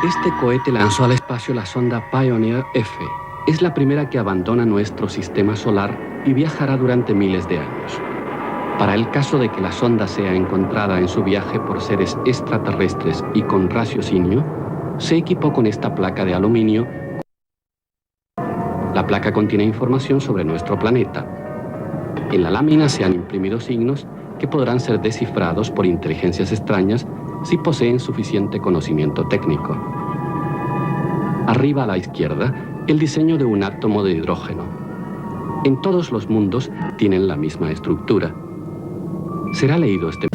Este cohete lanzó al espacio la sonda Pioneer F. Es la primera que abandona nuestro sistema solar y viajará durante miles de años. Para el caso de que la sonda sea encontrada en su viaje por seres extraterrestres y con raciocinio, se equipó con esta placa de aluminio. La placa contiene información sobre nuestro planeta. En la lámina se han imprimido signos que podrán ser descifrados por inteligencias extrañas si poseen suficiente conocimiento técnico. Arriba a la izquierda, el diseño de un átomo de hidrógeno. En todos los mundos tienen la misma estructura. ¿Será leído este?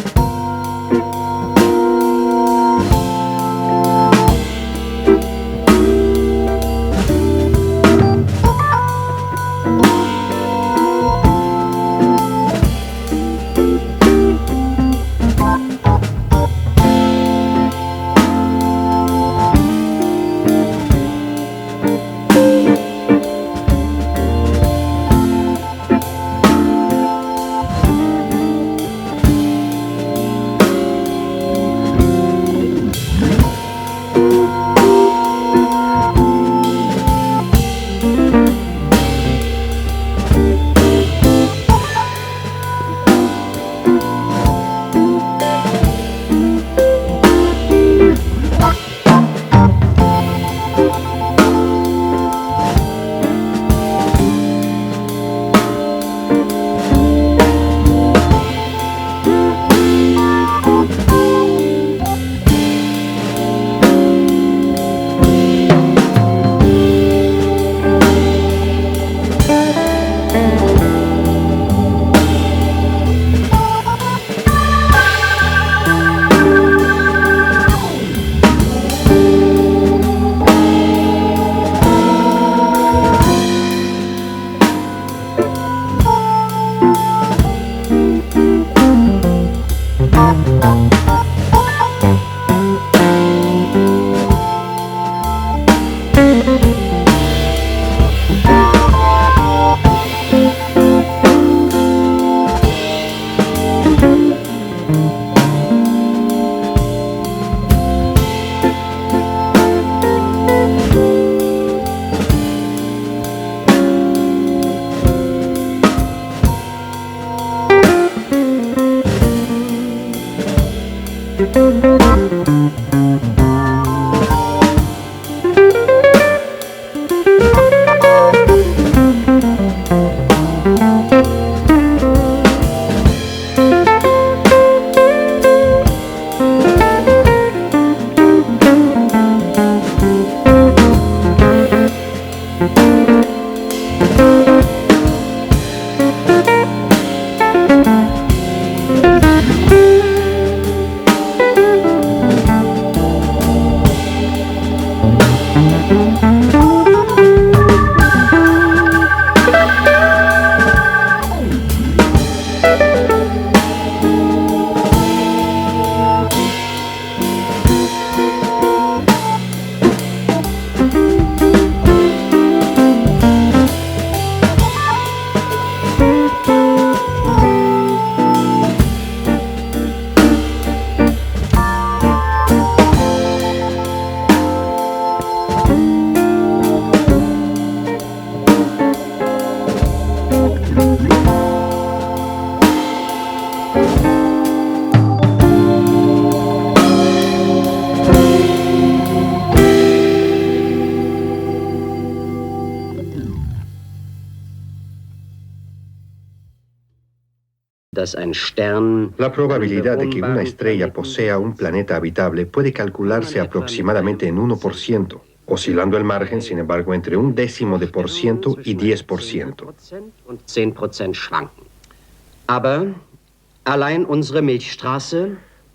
La probabilidad de que una estrella posea un planeta habitable puede calcularse aproximadamente en 1%, oscilando el margen, sin embargo, entre 0,1% y 10%.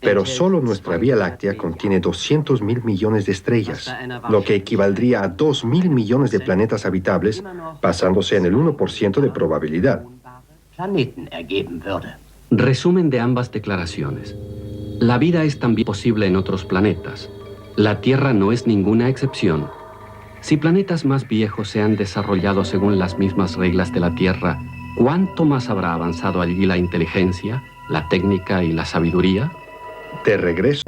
Pero solo nuestra Vía Láctea contiene 200.000 millones de estrellas, lo que equivaldría a 2.000 millones de planetas habitables, basándose en el 1% de probabilidad. Resumen de ambas declaraciones. La vida es también posible en otros planetas. La Tierra no es ninguna excepción. Si planetas más viejos se han desarrollado según las mismas reglas de la Tierra, ¿cuánto más habrá avanzado allí la inteligencia, la técnica y la sabiduría? De regreso.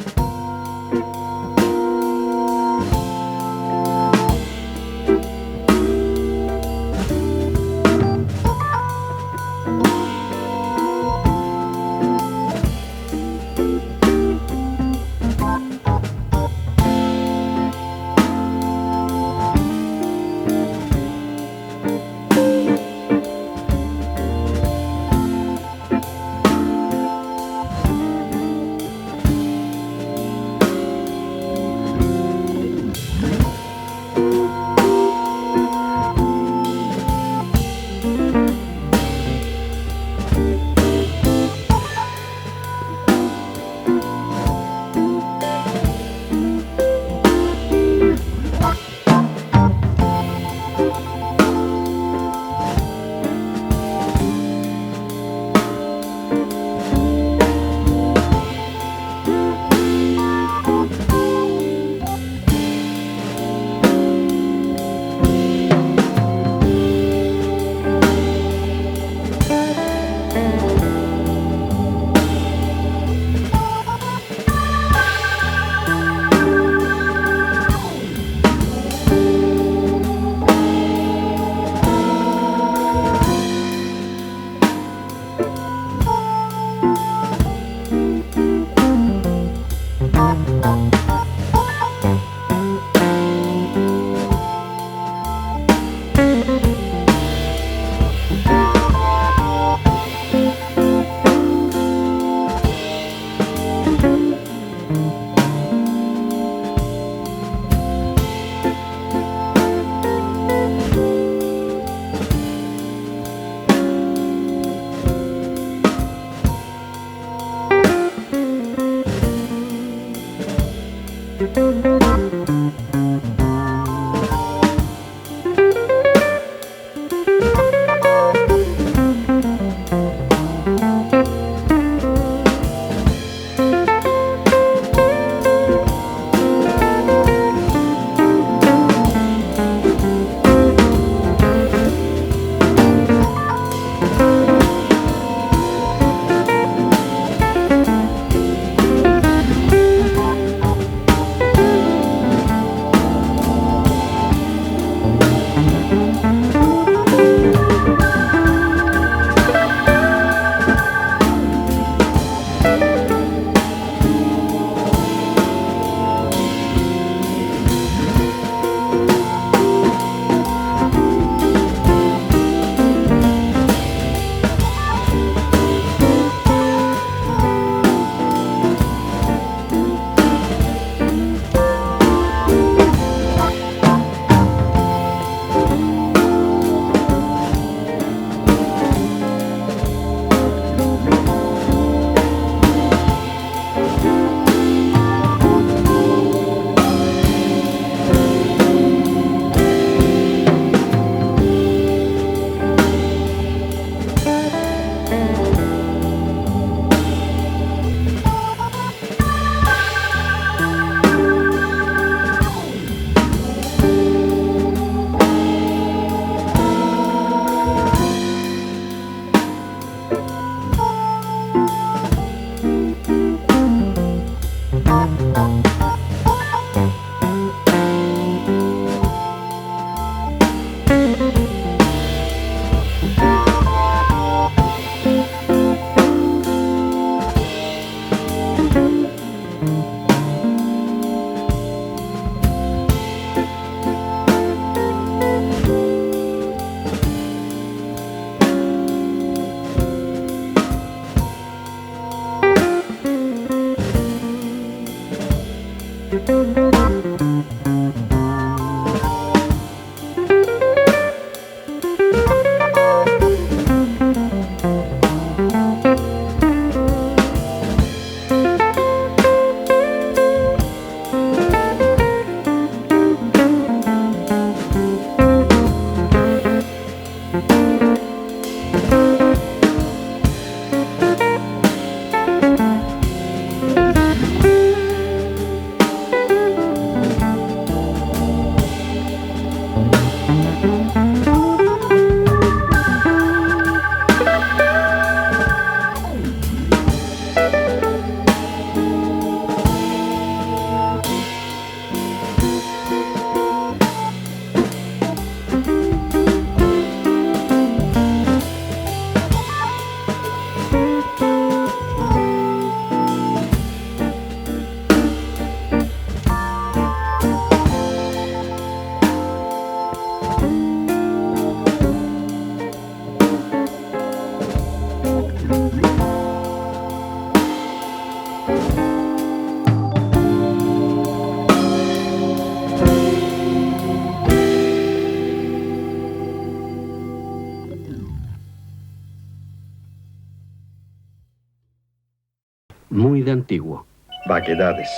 Muy de antiguo. Vaguedades,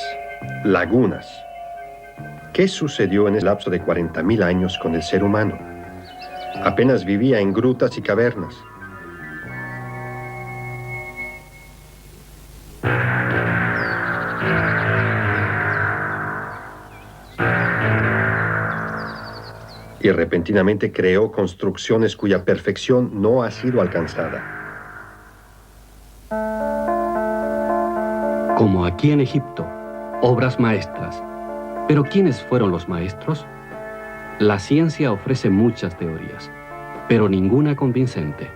lagunas. ¿Qué sucedió en el lapso de 40.000 años con el ser humano? Apenas vivía en grutas y cavernas. Y repentinamente creó construcciones cuya perfección no ha sido alcanzada. Como aquí en Egipto, obras maestras. ¿Pero quiénes fueron los maestros? La ciencia ofrece muchas teorías, pero ninguna convincente.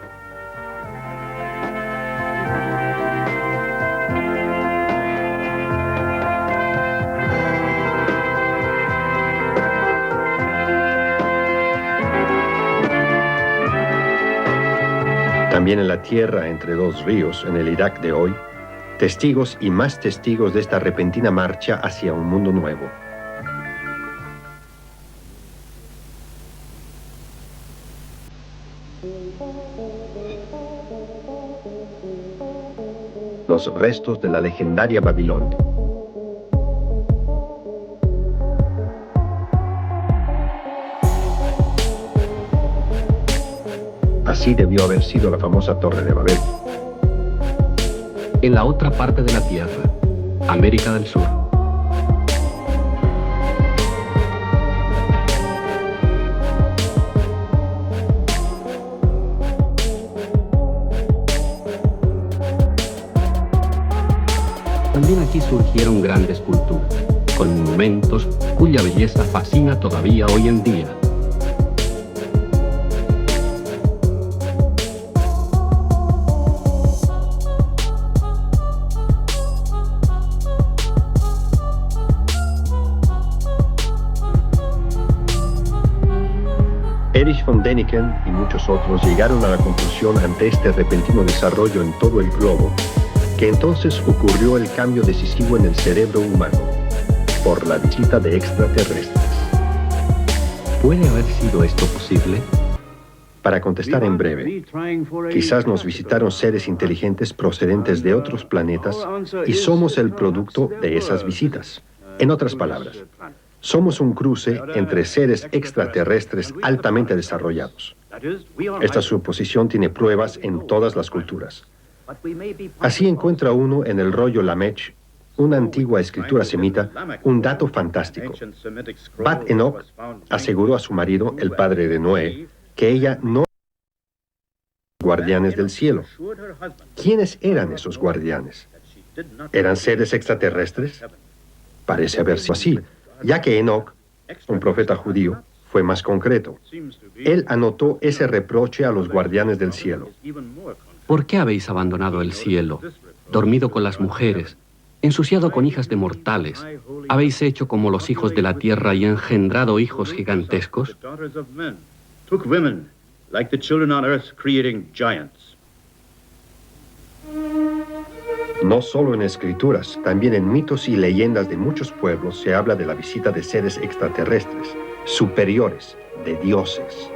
También en la tierra entre dos ríos, en el Irak de hoy, testigos y más testigos de esta repentina marcha hacia un mundo nuevo. Los restos de la legendaria Babilonia. Así debió haber sido la famosa Torre de Babel. En la otra parte de la Tierra, América del Sur. También aquí surgieron grandes culturas, con monumentos cuya belleza fascina todavía hoy en día. Erich von Däniken y muchos otros llegaron a la conclusión ante este repentino desarrollo en todo el globo que entonces ocurrió el cambio decisivo en el cerebro humano por la visita de extraterrestres. ¿Puede haber sido esto posible? Para contestar en breve, quizás nos visitaron seres inteligentes procedentes de otros planetas y somos el producto de esas visitas. En otras palabras, somos un cruce entre seres extraterrestres altamente desarrollados. Esta suposición tiene pruebas en todas las culturas. Así encuentra uno en el rollo Lamech, una antigua escritura semita, un dato fantástico. Bat Enoch aseguró a su marido, el padre de Noé, que ella no era guardianes del cielo. ¿Quiénes eran esos guardianes? ¿Eran seres extraterrestres? Parece haber sido así, ya que Enoch, un profeta judío, fue más concreto. Él anotó ese reproche a los guardianes del cielo. ¿Por qué habéis abandonado el cielo, dormido con las mujeres, ensuciado con hijas de mortales? ¿Habéis hecho como los hijos de la tierra y engendrado hijos gigantescos? No solo en escrituras, también en mitos y leyendas de muchos pueblos se habla de la visita de seres extraterrestres, superiores, de dioses.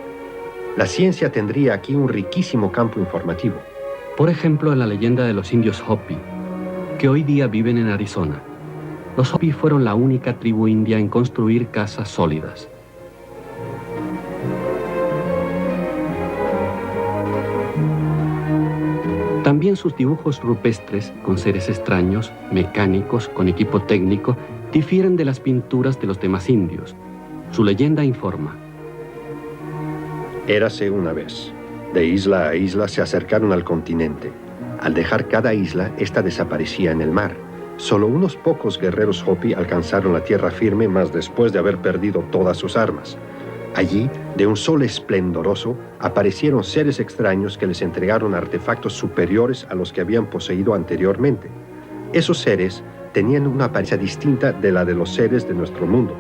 La ciencia tendría aquí un riquísimo campo informativo. Por ejemplo, en la leyenda de los indios Hopi, que hoy día viven en Arizona. Los Hopi fueron la única tribu india en construir casas sólidas. También sus dibujos rupestres, con seres extraños, mecánicos, con equipo técnico, difieren de las pinturas de los demás indios. Su leyenda informa. Érase una vez. De isla a isla se acercaron al continente. Al dejar cada isla, esta desaparecía en el mar. Solo unos pocos guerreros Hopi alcanzaron la tierra firme, mas después de haber perdido todas sus armas. Allí, de un sol esplendoroso, aparecieron seres extraños que les entregaron artefactos superiores a los que habían poseído anteriormente. Esos seres tenían una apariencia distinta de la de los seres de nuestro mundo.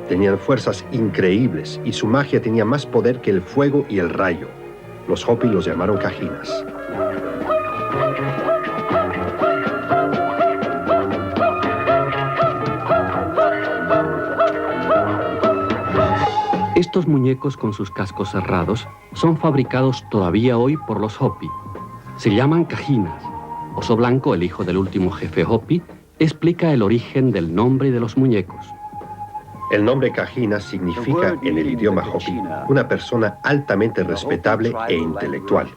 Tenían fuerzas increíbles y su magia tenía más poder que el fuego y el rayo. Los Hopi los llamaron Cajinas. Estos muñecos con sus cascos cerrados son fabricados todavía hoy por los Hopi. Se llaman Cajinas. Oso Blanco, el hijo del último jefe Hopi, explica el origen del nombre de los muñecos. El nombre Cajina significa en el idioma Hopi una persona altamente respetable e intelectual.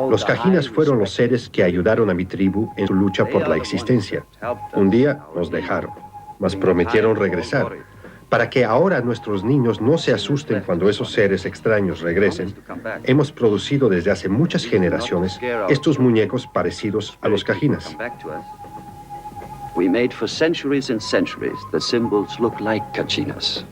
Los Cajinas fueron los seres que ayudaron a mi tribu en su lucha por la existencia. Un día nos dejaron, mas prometieron regresar. Para que ahora nuestros niños no se asusten cuando esos seres extraños regresen, hemos producido desde hace muchas generaciones estos muñecos parecidos a los Cajinas. We made for centuries and centuries the symbols look like Cajinas.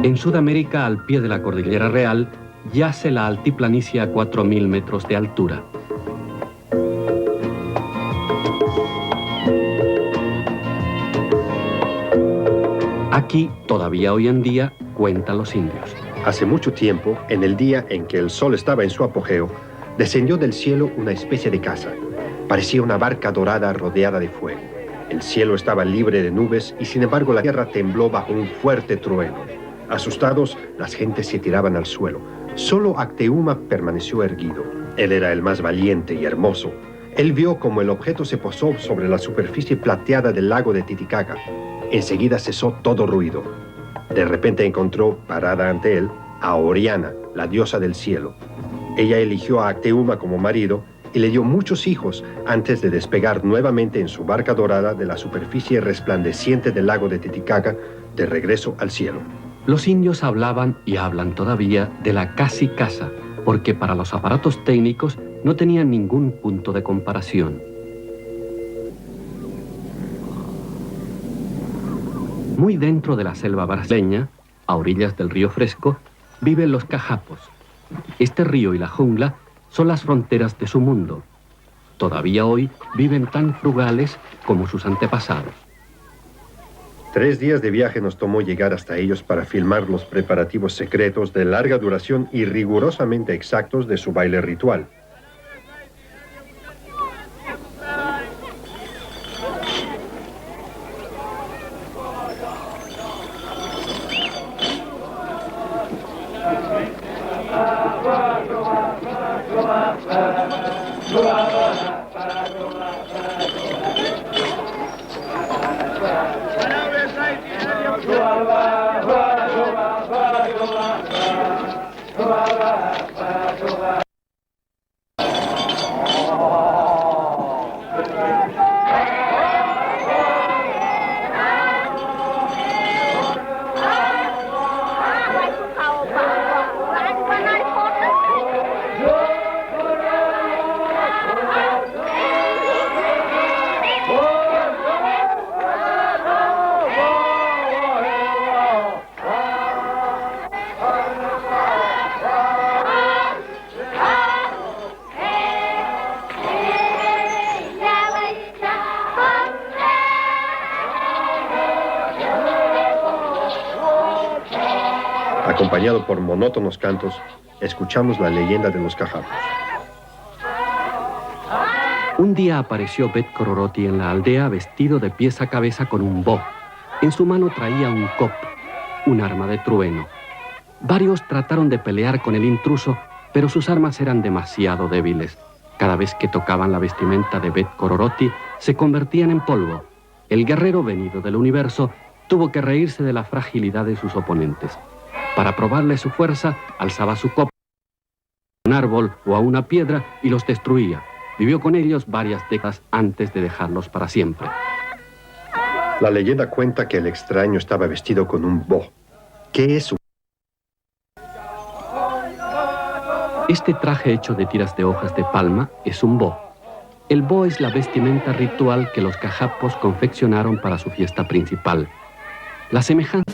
En Sudamérica, al pie de la Cordillera Real, yace la altiplanicie a 4.000 metros de altura. Aquí, todavía hoy en día, cuentan los indios. Hace mucho tiempo, en el día en que el sol estaba en su apogeo, descendió del cielo una especie de casa. Parecía una barca dorada rodeada de fuego. El cielo estaba libre de nubes y sin embargo la tierra tembló bajo un fuerte trueno. Asustados, las gentes se tiraban al suelo. Solo Acteuma permaneció erguido. Él era el más valiente y hermoso. Él vio como el objeto se posó sobre la superficie plateada del lago de Titicaca. Enseguida cesó todo ruido. De repente encontró, parada ante él, a Oriana, la diosa del cielo. Ella eligió a Acteuma como marido y le dio muchos hijos antes de despegar nuevamente en su barca dorada de la superficie resplandeciente del lago de Titicaca de regreso al cielo. Los indios hablaban y hablan todavía de la casi casa, porque para los aparatos técnicos no tenían ningún punto de comparación. Muy dentro de la selva brasileña, a orillas del río Fresco, viven los cajapos. Este río y la jungla son las fronteras de su mundo. Todavía hoy viven tan frugales como sus antepasados. 3 días de viaje nos tomó llegar hasta ellos para filmar los preparativos secretos de larga duración y rigurosamente exactos de su baile ritual. Acompañado por monótonos cantos, escuchamos la leyenda de los cajapos. Un día apareció Bet Kororoti en la aldea vestido de pies a cabeza con un bo. En su mano traía un kop, un arma de trueno. Varios trataron de pelear con el intruso, pero sus armas eran demasiado débiles. Cada vez que tocaban la vestimenta de Bet Kororoti, se convertían en polvo. El guerrero venido del universo tuvo que reírse de la fragilidad de sus oponentes. Para probarle su fuerza, alzaba su copa a un árbol o a una piedra y los destruía. Vivió con ellos varias décadas antes de dejarlos para siempre. La leyenda cuenta que el extraño estaba vestido con un bo. ¿Qué es un? Este traje hecho de tiras de hojas de palma es un bo. El bo es la vestimenta ritual que los cajapos confeccionaron para su fiesta principal. La semejanza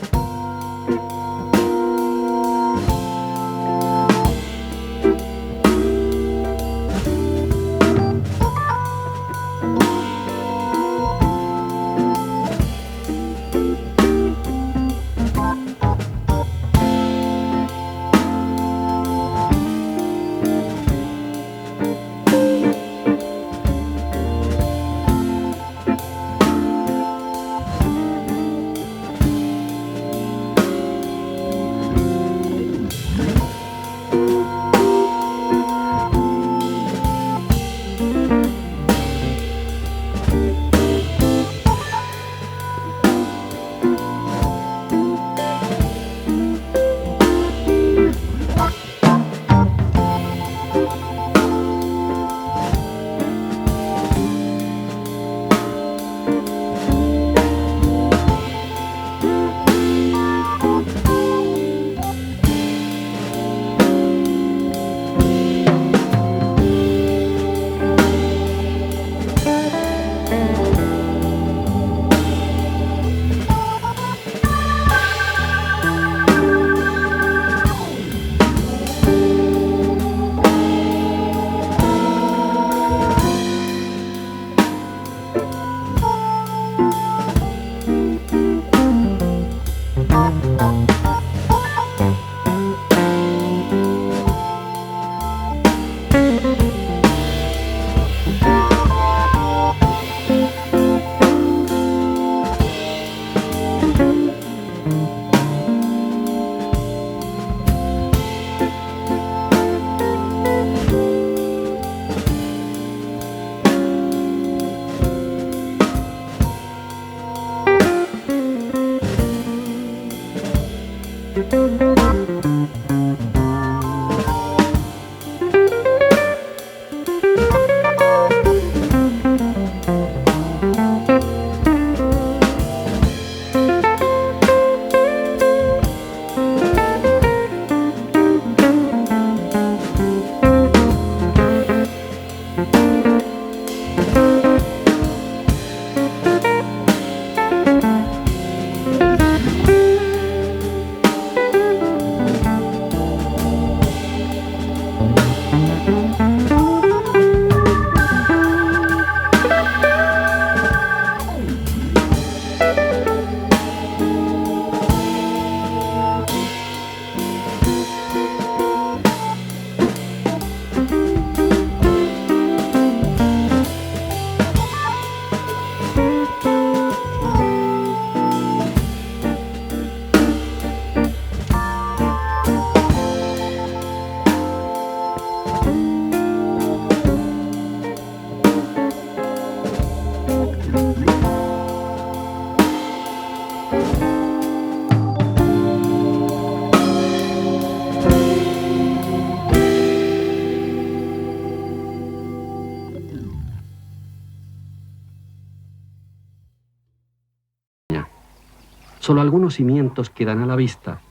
Solo algunos cimientos quedan a la vista.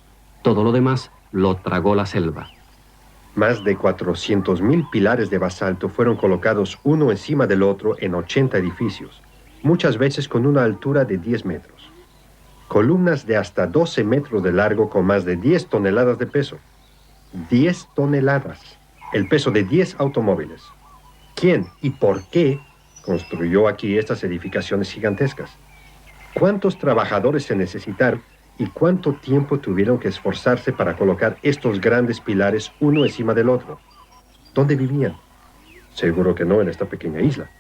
Todo lo demás lo tragó la selva. Más de 400.000 pilares de basalto fueron colocados uno encima del otro en 80 edificios, muchas veces con una altura de 10 metros. Columnas de hasta 12 metros de largo con más de 10 toneladas de peso. 10 toneladas, el peso de 10 automóviles. ¿Quién y por qué construyó aquí estas edificaciones gigantescas? ¿Cuántos trabajadores se necesitaron y cuánto tiempo tuvieron que esforzarse para colocar estos grandes pilares uno encima del otro? ¿Dónde vivían? Seguro que no en esta pequeña isla.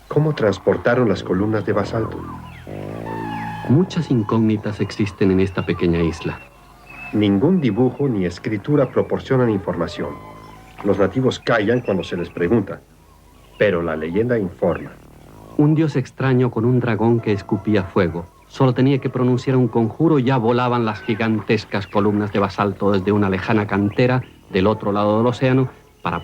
¿Cómo transportaron las columnas de basalto? Muchas incógnitas existen en esta pequeña isla. Ningún dibujo ni escritura proporcionan información. Los nativos callan cuando se les pregunta, pero la leyenda informa. Un dios extraño con un dragón que escupía fuego. Solo tenía que pronunciar un conjuro y ya volaban las gigantescas columnas de basalto desde una lejana cantera del otro lado del océano para...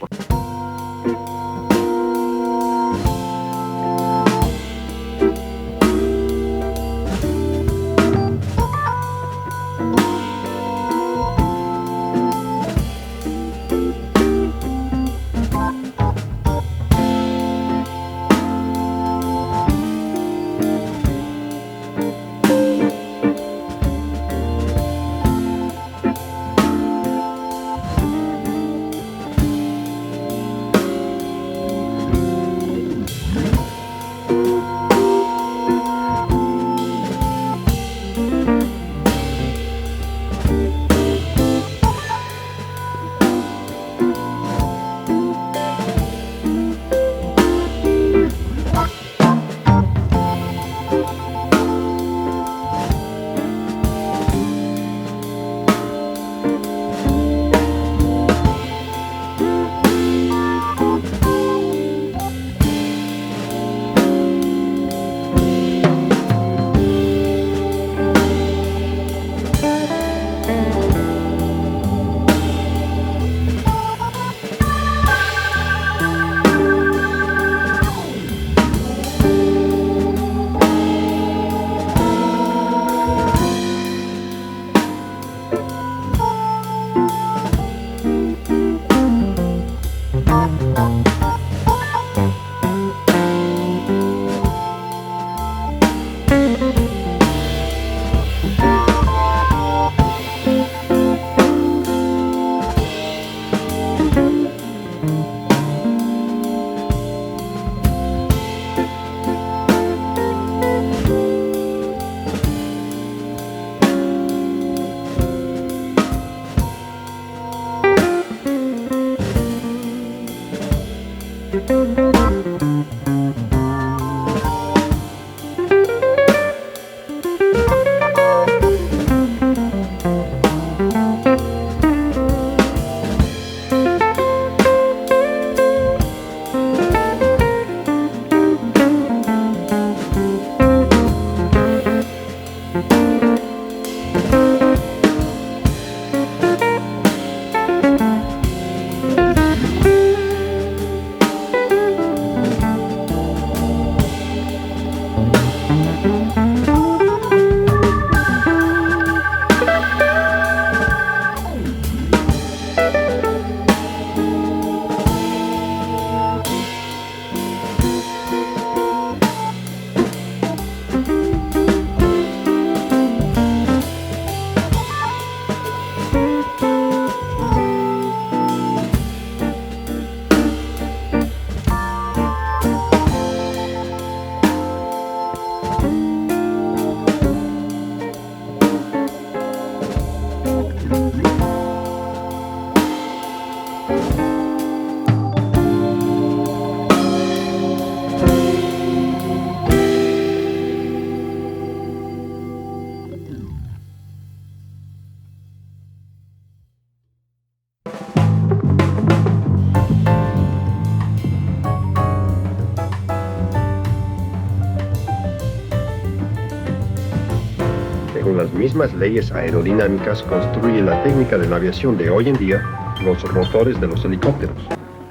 mismas leyes aerodinámicas construyen la técnica de la aviación de hoy en día, los rotores de los helicópteros.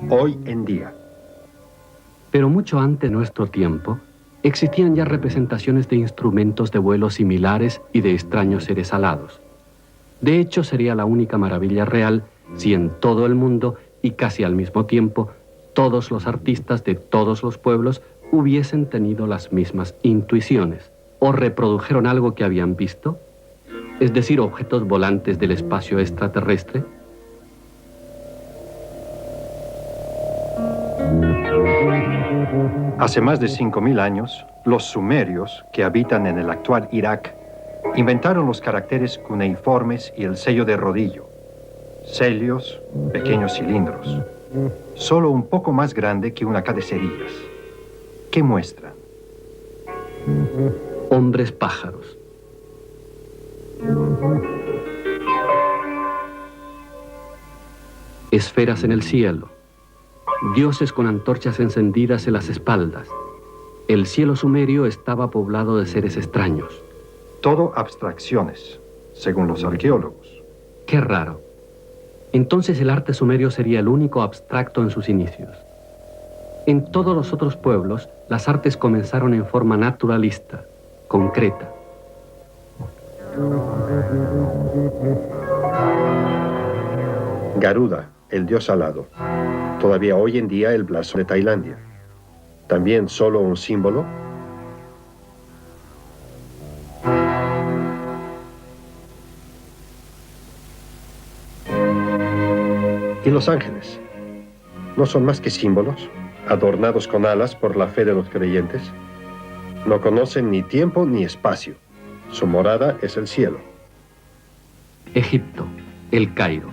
Hoy en día. Pero mucho antes de nuestro tiempo, existían ya representaciones de instrumentos de vuelo similares y de extraños seres alados. De hecho, sería la única maravilla real si en todo el mundo y casi al mismo tiempo todos los artistas de todos los pueblos hubiesen tenido las mismas intuiciones o reprodujeron algo que habían visto, es decir, objetos volantes del espacio extraterrestre. Hace más de 5.000 años, los sumerios, que habitan en el actual Irak, inventaron los caracteres cuneiformes y el sello de rodillo. Celios, pequeños cilindros, solo un poco más grande que una K de cerillas. ¿Qué muestran? Hombres pájaros. Esferas en el cielo. Dioses con antorchas encendidas en las espaldas. El cielo sumerio estaba poblado de seres extraños. Todo abstracciones, según los arqueólogos. Qué raro. Entonces el arte sumerio sería el único abstracto en sus inicios. En todos los otros pueblos, las artes comenzaron en forma naturalista, concreta. Garuda, el dios alado. Todavía hoy en día el blasón de Tailandia. También solo un símbolo. ¿Y los ángeles? ¿No son más que símbolos, adornados con alas por la fe de los creyentes? No conocen ni tiempo ni espacio. Su morada es el cielo. Egipto, el Cairo.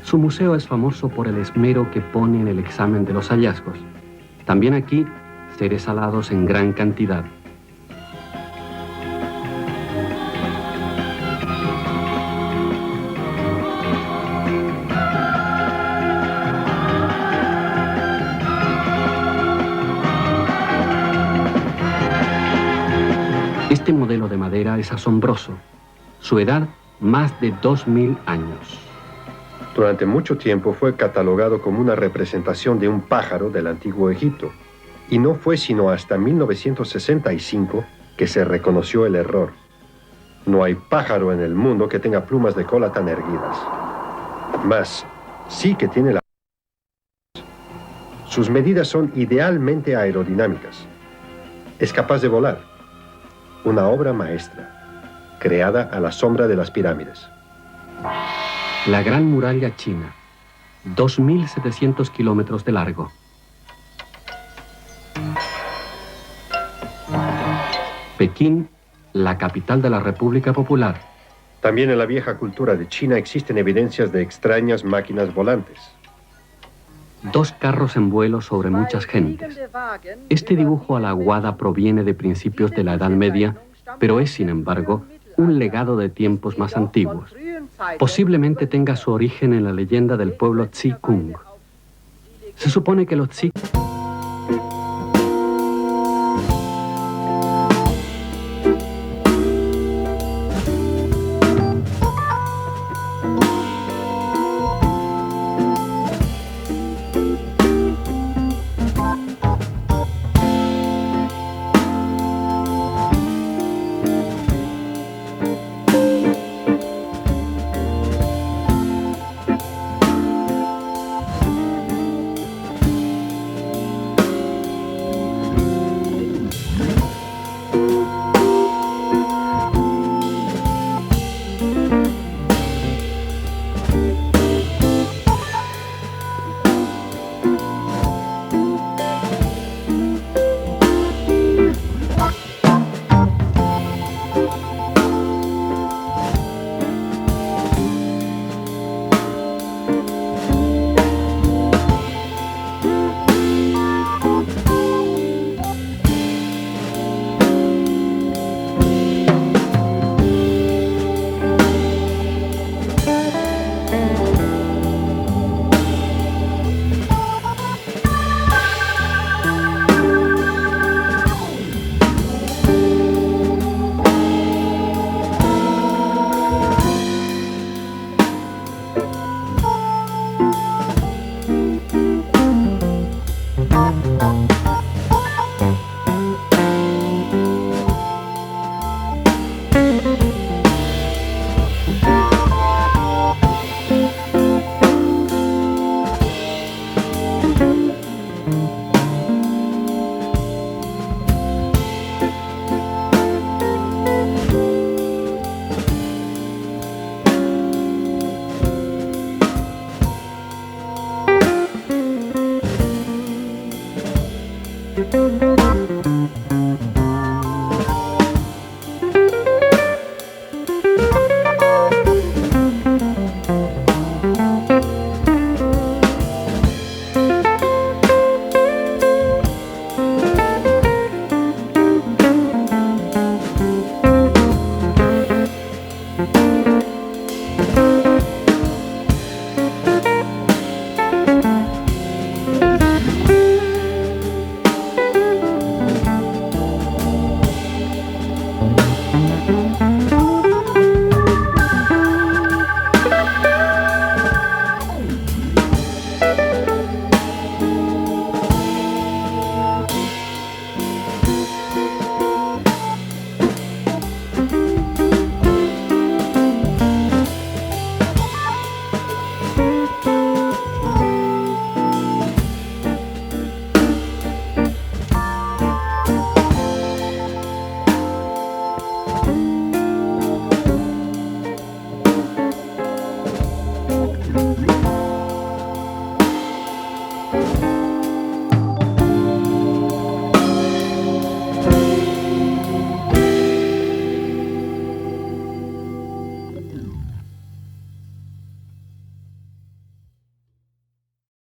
Su museo es famoso por el esmero que pone en el examen de los hallazgos. También aquí, seres alados en gran cantidad. Este modelo de madera es asombroso. Su edad, más de 2000 años. Durante mucho tiempo fue catalogado como una representación de un pájaro del antiguo Egipto, y no fue sino hasta 1965 que se reconoció el error. No hay pájaro en el mundo que tenga plumas de cola tan erguidas. Mas sí que tiene la... Sus medidas son idealmente aerodinámicas. Es capaz de volar. Una obra maestra, creada a la sombra de las pirámides. La Gran Muralla China, 2.700 kilómetros de largo. Pekín, la capital de la República Popular. También en la vieja cultura de China existen evidencias de extrañas máquinas volantes. 2 carros en vuelo sobre muchas gentes. Este dibujo a la aguada proviene de principios de la Edad Media, pero es, sin embargo, un legado de tiempos más antiguos. Posiblemente tenga su origen en la leyenda del pueblo Tsi Kung. Se supone que los Tsi...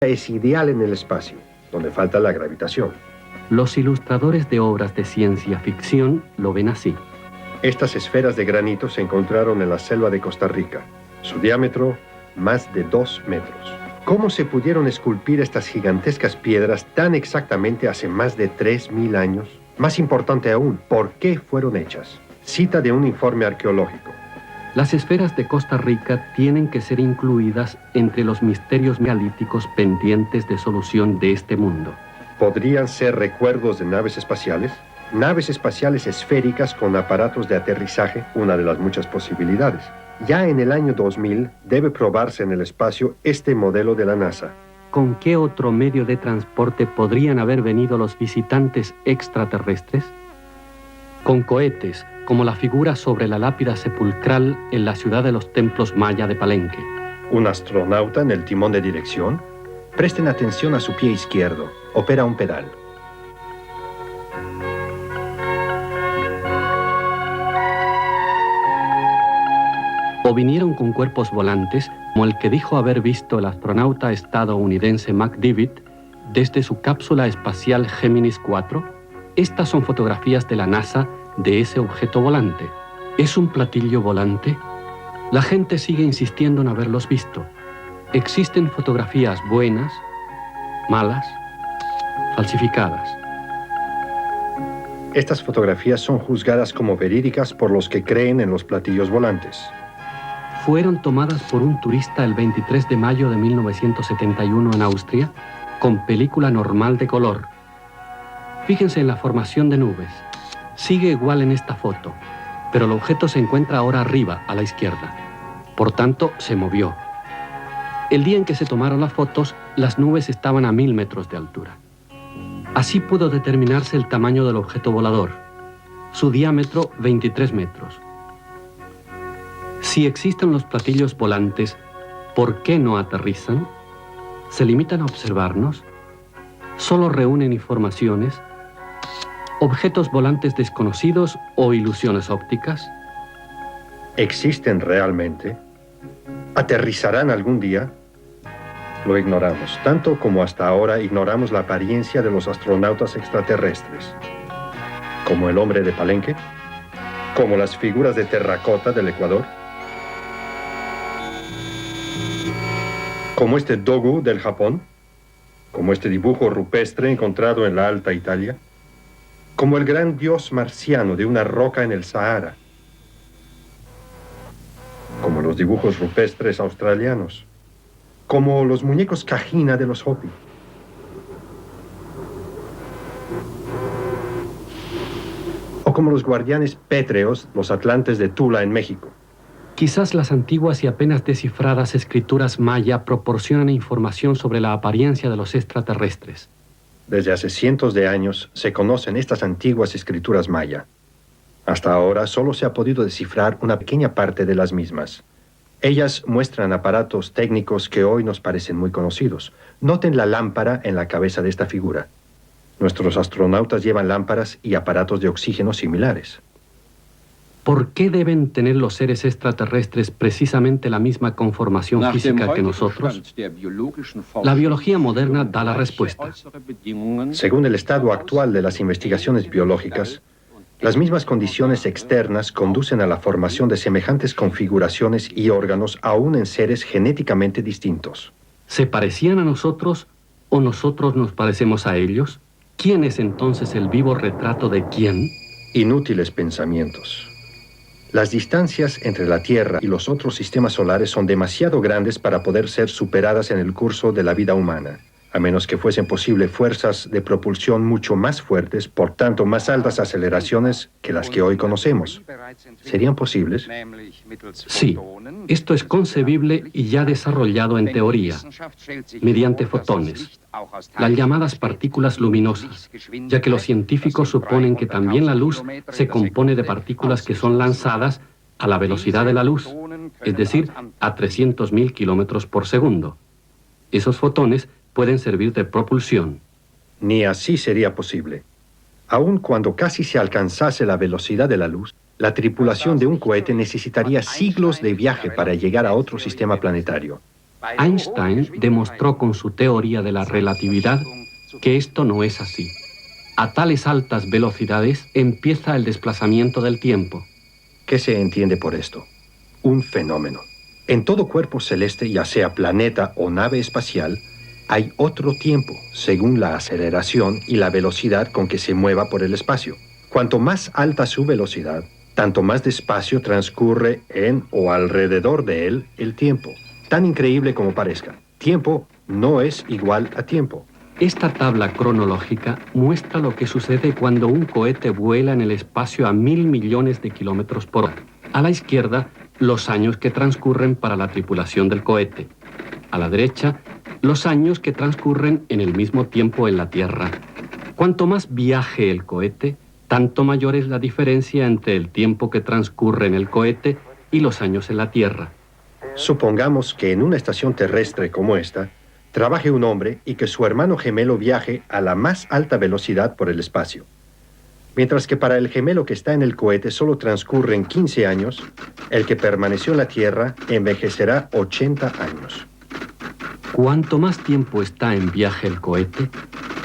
Es ideal en el espacio, donde falta la gravitación. Los ilustradores de obras de ciencia ficción lo ven así. Estas esferas de granito se encontraron en la selva de Costa Rica. Su diámetro, más de 2 metros. ¿Cómo se pudieron esculpir estas gigantescas piedras tan exactamente hace más de 3.000 años? Más importante aún, ¿por qué fueron hechas? Cita de un informe arqueológico. Las esferas de Costa Rica tienen que ser incluidas entre los misterios megalíticos pendientes de solución de este mundo. ¿Podrían ser recuerdos de naves espaciales? Naves espaciales esféricas con aparatos de aterrizaje, una de las muchas posibilidades. Ya en el año 2000 debe probarse en el espacio este modelo de la NASA. ¿Con qué otro medio de transporte podrían haber venido los visitantes extraterrestres? Con cohetes, como la figura sobre la lápida sepulcral en la ciudad de los templos maya de Palenque. ¿Un astronauta en el timón de dirección? Presten atención a su pie izquierdo. Opera un pedal. O vinieron con cuerpos volantes, como el que dijo haber visto el astronauta estadounidense McDivitt desde su cápsula espacial Géminis 4. Estas son fotografías de la NASA de ese objeto volante. ¿Es un platillo volante? La gente sigue insistiendo en haberlos visto. Existen fotografías buenas, malas, falsificadas. Estas fotografías son juzgadas como verídicas por los que creen en los platillos volantes. Fueron tomadas por un turista el 23 de mayo de 1971 en Austria, con película normal de color. Fíjense en la formación de nubes. Sigue igual en esta foto, pero el objeto se encuentra ahora arriba, a la izquierda. Por tanto, se movió. El día en que se tomaron las fotos, las nubes estaban a 1000 metros de altura. Así pudo determinarse el tamaño del objeto volador. Su diámetro, 23 metros. Si existen los platillos volantes, ¿por qué no aterrizan? ¿Se limitan a observarnos? ¿Solo reúnen informaciones? ¿Objetos volantes desconocidos o ilusiones ópticas? ¿Existen realmente? ¿Aterrizarán algún día? Lo ignoramos, tanto como hasta ahora ignoramos la apariencia de los astronautas extraterrestres. Como el hombre de Palenque, como las figuras de terracota del Ecuador, como este dogu del Japón, como este dibujo rupestre encontrado en la Alta Italia, como el gran dios marciano de una roca en el Sahara, como los dibujos rupestres australianos, como los muñecos Cajina de los Hopi. o como los guardianes pétreos, los atlantes de Tula en México. Quizás las antiguas y apenas descifradas escrituras maya proporcionan información sobre la apariencia de los extraterrestres. Desde hace cientos de años se conocen estas antiguas escrituras maya. Hasta ahora solo se ha podido descifrar una pequeña parte de las mismas. Ellas muestran aparatos técnicos que hoy nos parecen muy conocidos. Noten la lámpara en la cabeza de esta figura. Nuestros astronautas llevan lámparas y aparatos de oxígeno similares. ¿Por qué deben tener los seres extraterrestres precisamente la misma conformación física que nosotros? La biología moderna da la respuesta. Según el estado actual de las investigaciones biológicas, las mismas condiciones externas conducen a la formación de semejantes configuraciones y órganos aún en seres genéticamente distintos. ¿Se parecían a nosotros o nosotros nos parecemos a ellos? ¿Quién es entonces el vivo retrato de quién? Inútiles pensamientos. Las distancias entre la Tierra y los otros sistemas solares son demasiado grandes para poder ser superadas en el curso de la vida humana, a menos que fuesen posibles fuerzas de propulsión mucho más fuertes, por tanto más altas aceleraciones que las que hoy conocemos. ¿Serían posibles? Sí, esto es concebible y ya desarrollado en teoría, mediante fotones, las llamadas partículas luminosas, ya que los científicos suponen que también la luz se compone de partículas que son lanzadas a la velocidad de la luz, es decir, a 300.000 kilómetros por segundo. Esos fotones pueden servir de propulsión. Ni así sería posible. Aun cuando casi se alcanzase la velocidad de la luz, la tripulación de un cohete necesitaría siglos de viaje para llegar a otro sistema planetario. Einstein demostró con su teoría de la relatividad que esto no es así. A tales altas velocidades empieza el desplazamiento del tiempo. ¿Qué se entiende por esto? Un fenómeno. En todo cuerpo celeste, ya sea planeta o nave espacial, hay otro tiempo, según la aceleración y la velocidad con que se mueva por el espacio. Cuanto más alta su velocidad, tanto más despacio transcurre en o alrededor de él el tiempo. Tan increíble como parezca, tiempo no es igual a tiempo. Esta tabla cronológica muestra lo que sucede cuando un cohete vuela en el espacio a 1.000 millones de kilómetros por hora. A la izquierda, los años que transcurren para la tripulación del cohete. A la derecha, los años que transcurren en el mismo tiempo en la Tierra. Cuanto más viaje el cohete, tanto mayor es la diferencia entre el tiempo que transcurre en el cohete y los años en la Tierra. Supongamos que en una estación terrestre como esta, trabaje un hombre y que su hermano gemelo viaje a la más alta velocidad por el espacio. Mientras que para el gemelo que está en el cohete solo transcurren 15 años, el que permaneció en la Tierra envejecerá 80 años. Cuanto más tiempo está en viaje el cohete,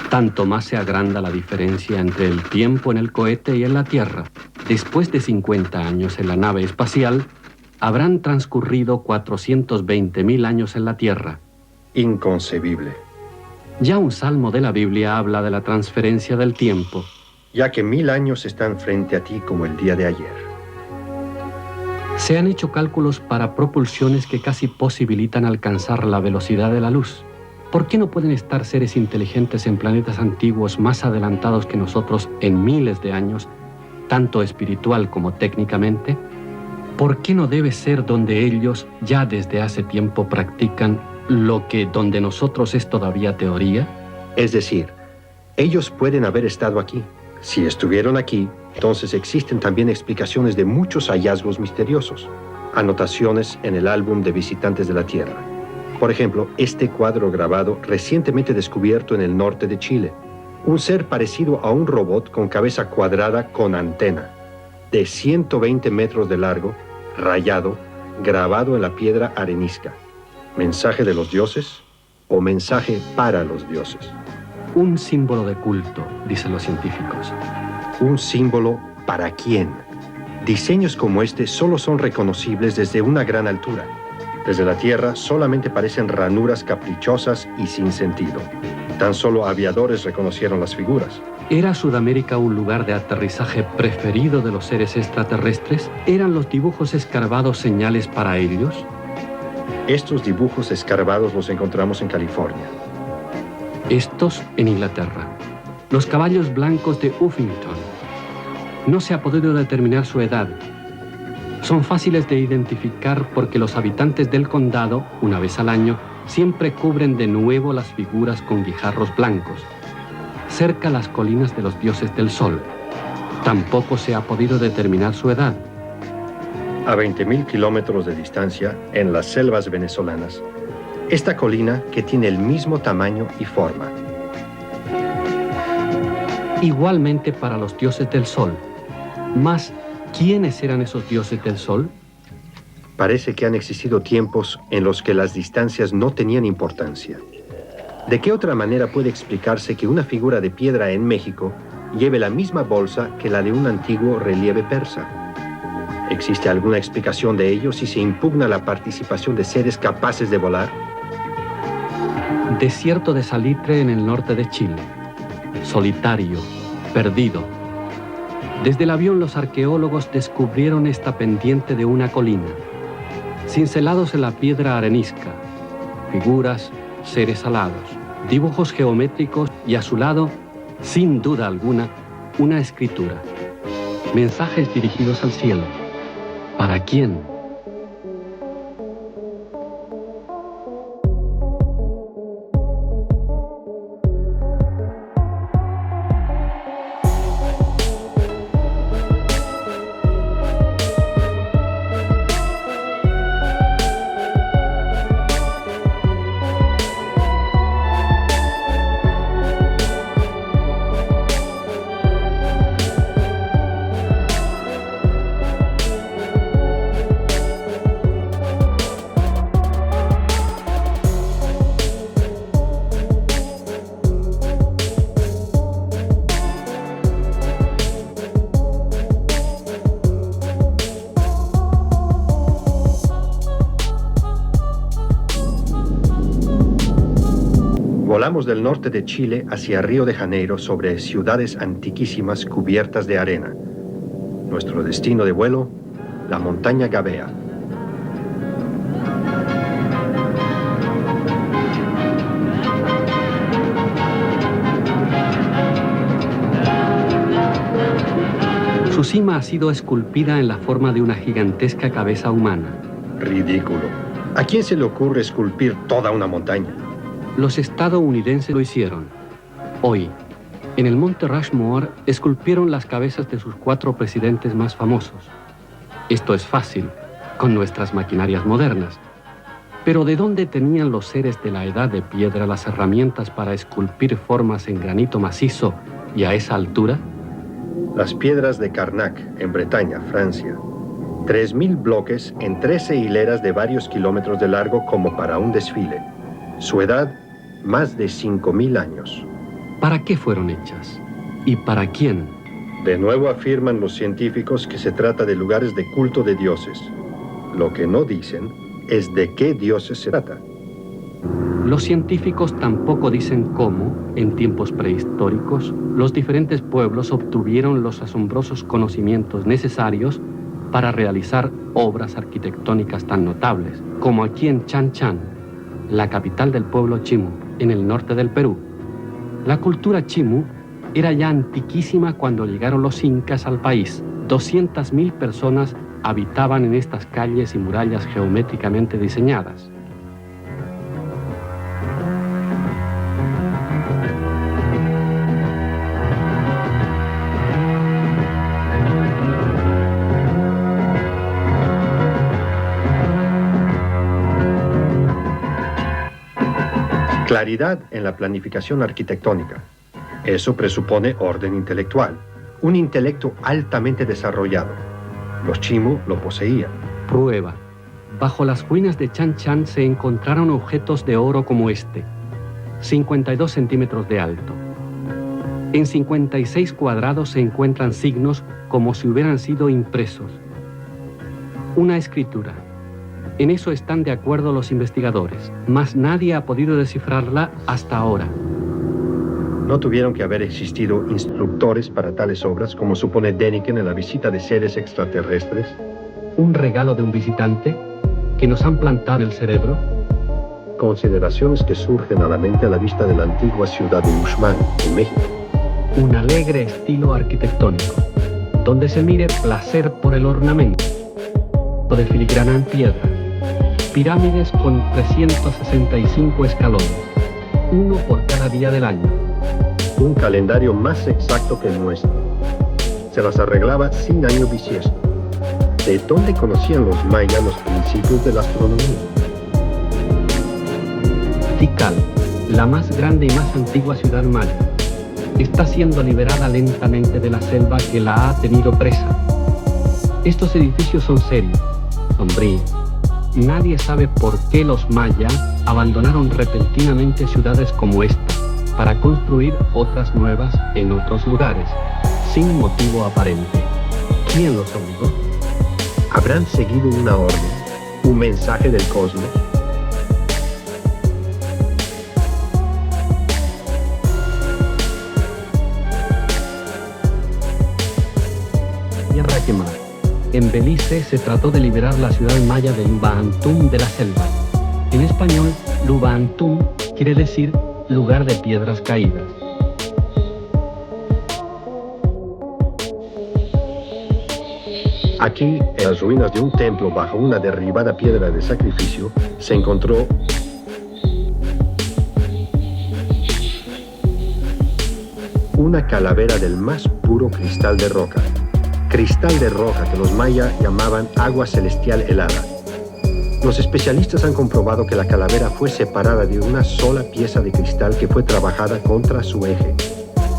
tanto más se agranda la diferencia entre el tiempo en el cohete y en la Tierra. Después de 50 años en la nave espacial, habrán transcurrido 420.000 años en la Tierra. Inconcebible. Ya un salmo de la Biblia habla de la transferencia del tiempo. Ya que 1000 años están frente a ti como el día de ayer. Se han hecho cálculos para propulsiones que casi posibilitan alcanzar la velocidad de la luz. ¿Por qué no pueden estar seres inteligentes en planetas antiguos más adelantados que nosotros en miles de años, tanto espiritual como técnicamente? ¿Por qué no debe ser donde ellos ya desde hace tiempo practican lo que donde nosotros es todavía teoría? Es decir, ellos pueden haber estado aquí. Si estuvieron aquí, entonces existen también explicaciones de muchos hallazgos misteriosos, anotaciones en el álbum de visitantes de la Tierra. Por ejemplo, este cuadro grabado recientemente descubierto en el norte de Chile, un ser parecido a un robot con cabeza cuadrada con antena, de 120 metros de largo, rayado, grabado en la piedra arenisca. ¿Mensaje de los dioses o mensaje para los dioses? Un símbolo de culto, dicen los científicos. ¿Un símbolo para quién? Diseños como este solo son reconocibles desde una gran altura. Desde la Tierra solamente parecen ranuras caprichosas y sin sentido. Tan solo aviadores reconocieron las figuras. ¿Era Sudamérica un lugar de aterrizaje preferido de los seres extraterrestres? ¿Eran los dibujos escarbados señales para ellos? Estos dibujos escarbados los encontramos en California. Estos en Inglaterra. Los caballos blancos de Uffington. No se ha podido determinar su edad. Son fáciles de identificar porque los habitantes del condado, una vez al año, siempre cubren de nuevo las figuras con guijarros blancos, cerca las colinas de los dioses del sol. Tampoco se ha podido determinar su edad. A 20.000 kilómetros de distancia, en las selvas venezolanas, esta colina que tiene el mismo tamaño y forma. Igualmente para los dioses del sol. Mas, ¿quiénes eran esos dioses del sol? Parece que han existido tiempos en los que las distancias no tenían importancia. ¿De qué otra manera puede explicarse que una figura de piedra en México lleve la misma bolsa que la de un antiguo relieve persa? ¿Existe alguna explicación de ello si se impugna la participación de seres capaces de volar? Desierto de salitre en el norte de Chile. Solitario, perdido. Desde el avión los arqueólogos descubrieron esta pendiente de una colina. Cincelados en la piedra arenisca, figuras, seres alados, dibujos geométricos y a su lado, sin duda alguna, una escritura. Mensajes dirigidos al cielo. ¿Para quién? Volamos del norte de Chile hacia Río de Janeiro sobre ciudades antiquísimas cubiertas de arena. Nuestro destino de vuelo, la montaña Gabea. Su cima ha sido esculpida en la forma de una gigantesca cabeza humana. Ridículo. ¿A quién se le ocurre esculpir toda una montaña? Los estadounidenses lo hicieron. Hoy, en el monte Rushmore, esculpieron las cabezas de sus 4 presidentes más famosos. Esto es fácil, con nuestras maquinarias modernas. Pero ¿de dónde tenían los seres de la edad de piedra las herramientas para esculpir formas en granito macizo y a esa altura? Las piedras de Carnac, en Bretaña, Francia. 3.000 bloques en 13 hileras de varios kilómetros de largo como para un desfile. Su edad, más de 5.000 años. ¿Para qué fueron hechas? ¿Y para quién? De nuevo afirman los científicos que se trata de lugares de culto de dioses. Lo que no dicen es de qué dioses se trata. Los científicos tampoco dicen cómo, en tiempos prehistóricos, los diferentes pueblos obtuvieron los asombrosos conocimientos necesarios para realizar obras arquitectónicas tan notables, como aquí en Chan Chan, la capital del pueblo Chimu, en el norte del Perú. La cultura Chimu era ya antiquísima cuando llegaron los incas al país. 200.000 personas habitaban en estas calles y murallas geométricamente diseñadas. Claridad en la planificación arquitectónica. Eso presupone orden intelectual, un intelecto altamente desarrollado. Los Chimu lo poseían. Prueba. Bajo las ruinas de Chan Chan se encontraron objetos de oro como este, 52 centímetros de alto. En 56 cuadrados se encuentran signos como si hubieran sido impresos. Una escritura. En eso están de acuerdo los investigadores, mas nadie ha podido descifrarla hasta ahora. No tuvieron que haber existido instructores para tales obras, como supone Däniken en la visita de seres extraterrestres. ¿Un regalo de un visitante que nos han plantado en el cerebro? Consideraciones que surgen a la mente a la vista de la antigua ciudad de Uxmal, en México. Un alegre estilo arquitectónico. donde se mire placer por el ornamento de filigrana en piedra, pirámides con 365 escalones, uno por cada día del año. Un calendario más exacto que el nuestro. Se las arreglaba sin año bisiesto. ¿De dónde conocían los mayas los principios de la astronomía? Tikal, la más grande y más antigua ciudad maya, está siendo liberada lentamente de la selva que la ha tenido presa. Estos edificios son serios, sombríos. Nadie sabe por qué los mayas abandonaron repentinamente ciudades como esta para construir otras nuevas en otros lugares, sin motivo aparente. ¿Quién los obligó? ¿Habrán seguido una orden, un mensaje del cosmos? Tierra quemada. En Belice se trató de liberar la ciudad maya de Luba-Antum de la selva. En español, Luba-Antum quiere decir lugar de piedras caídas. Aquí, en las ruinas de un templo bajo una derribada piedra de sacrificio, se encontró una calavera del más puro cristal de roca. Cristal de roca que los mayas llamaban agua celestial helada. Los especialistas han comprobado que la calavera fue separada de una sola pieza de cristal que fue trabajada contra su eje.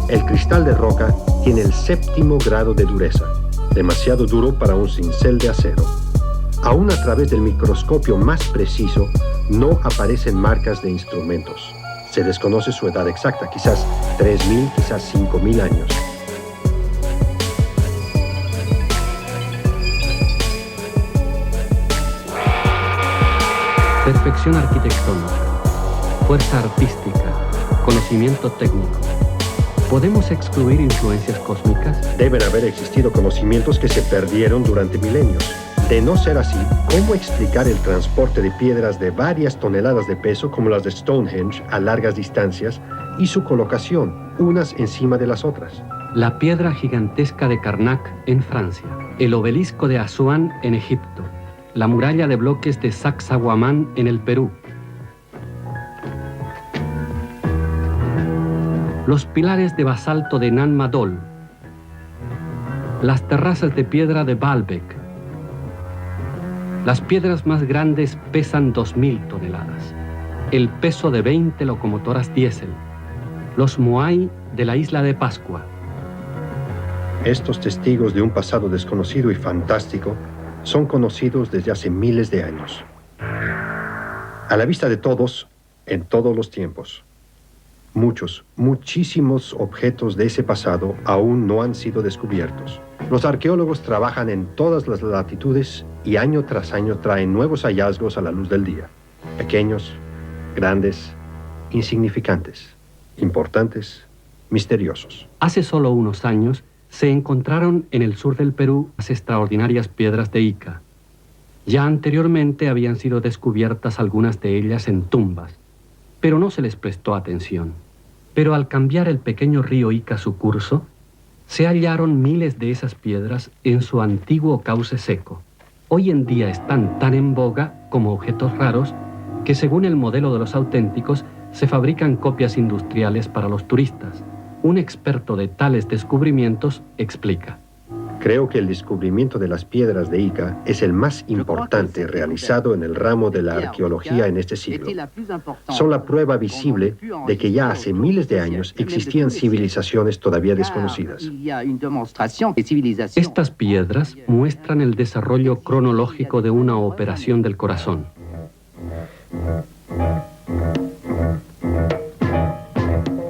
El cristal de roca tiene el 7º grado de dureza, demasiado duro para un cincel de acero. Aún a través del microscopio más preciso, no aparecen marcas de instrumentos. Se desconoce su edad exacta, quizás 3.000, quizás 5.000 años. Perfección arquitectónica, fuerza artística, conocimiento técnico. ¿Podemos excluir influencias cósmicas? Deben haber existido conocimientos que se perdieron durante milenios. De no ser así, ¿cómo explicar el transporte de piedras de varias toneladas de peso como las de Stonehenge a largas distancias y su colocación, unas encima de las otras? La piedra gigantesca de Karnak en Francia, el obelisco de Asuán en Egipto, la muralla de bloques de Sacsayhuamán en el Perú, los pilares de basalto de Nan Madol, las terrazas de piedra de Baalbek. Las piedras más grandes pesan 2.000 toneladas, el peso de 20 locomotoras diésel, los Moai de la isla de Pascua. Estos testigos de un pasado desconocido y fantástico son conocidos desde hace miles de años. A la vista de todos, en todos los tiempos. Muchísimos objetos de ese pasado aún no han sido descubiertos. Los arqueólogos trabajan en todas las latitudes y año tras año traen nuevos hallazgos a la luz del día. Pequeños, grandes, insignificantes, importantes, misteriosos. Hace solo unos años se encontraron en el sur del Perú las extraordinarias piedras de Ica. Ya anteriormente habían sido descubiertas algunas de ellas en tumbas, pero no se les prestó atención. Pero al cambiar el pequeño río Ica su curso, se hallaron miles de esas piedras en su antiguo cauce seco. Hoy en día están tan en boga como objetos raros que, según el modelo de los auténticos, se fabrican copias industriales para los turistas. Un experto de tales descubrimientos explica. Creo que el descubrimiento de las piedras de Ica es el más importante realizado en el ramo de la arqueología en este siglo. Son la prueba visible de que ya hace miles de años existían civilizaciones todavía desconocidas. Estas piedras muestran el desarrollo cronológico de una operación del corazón.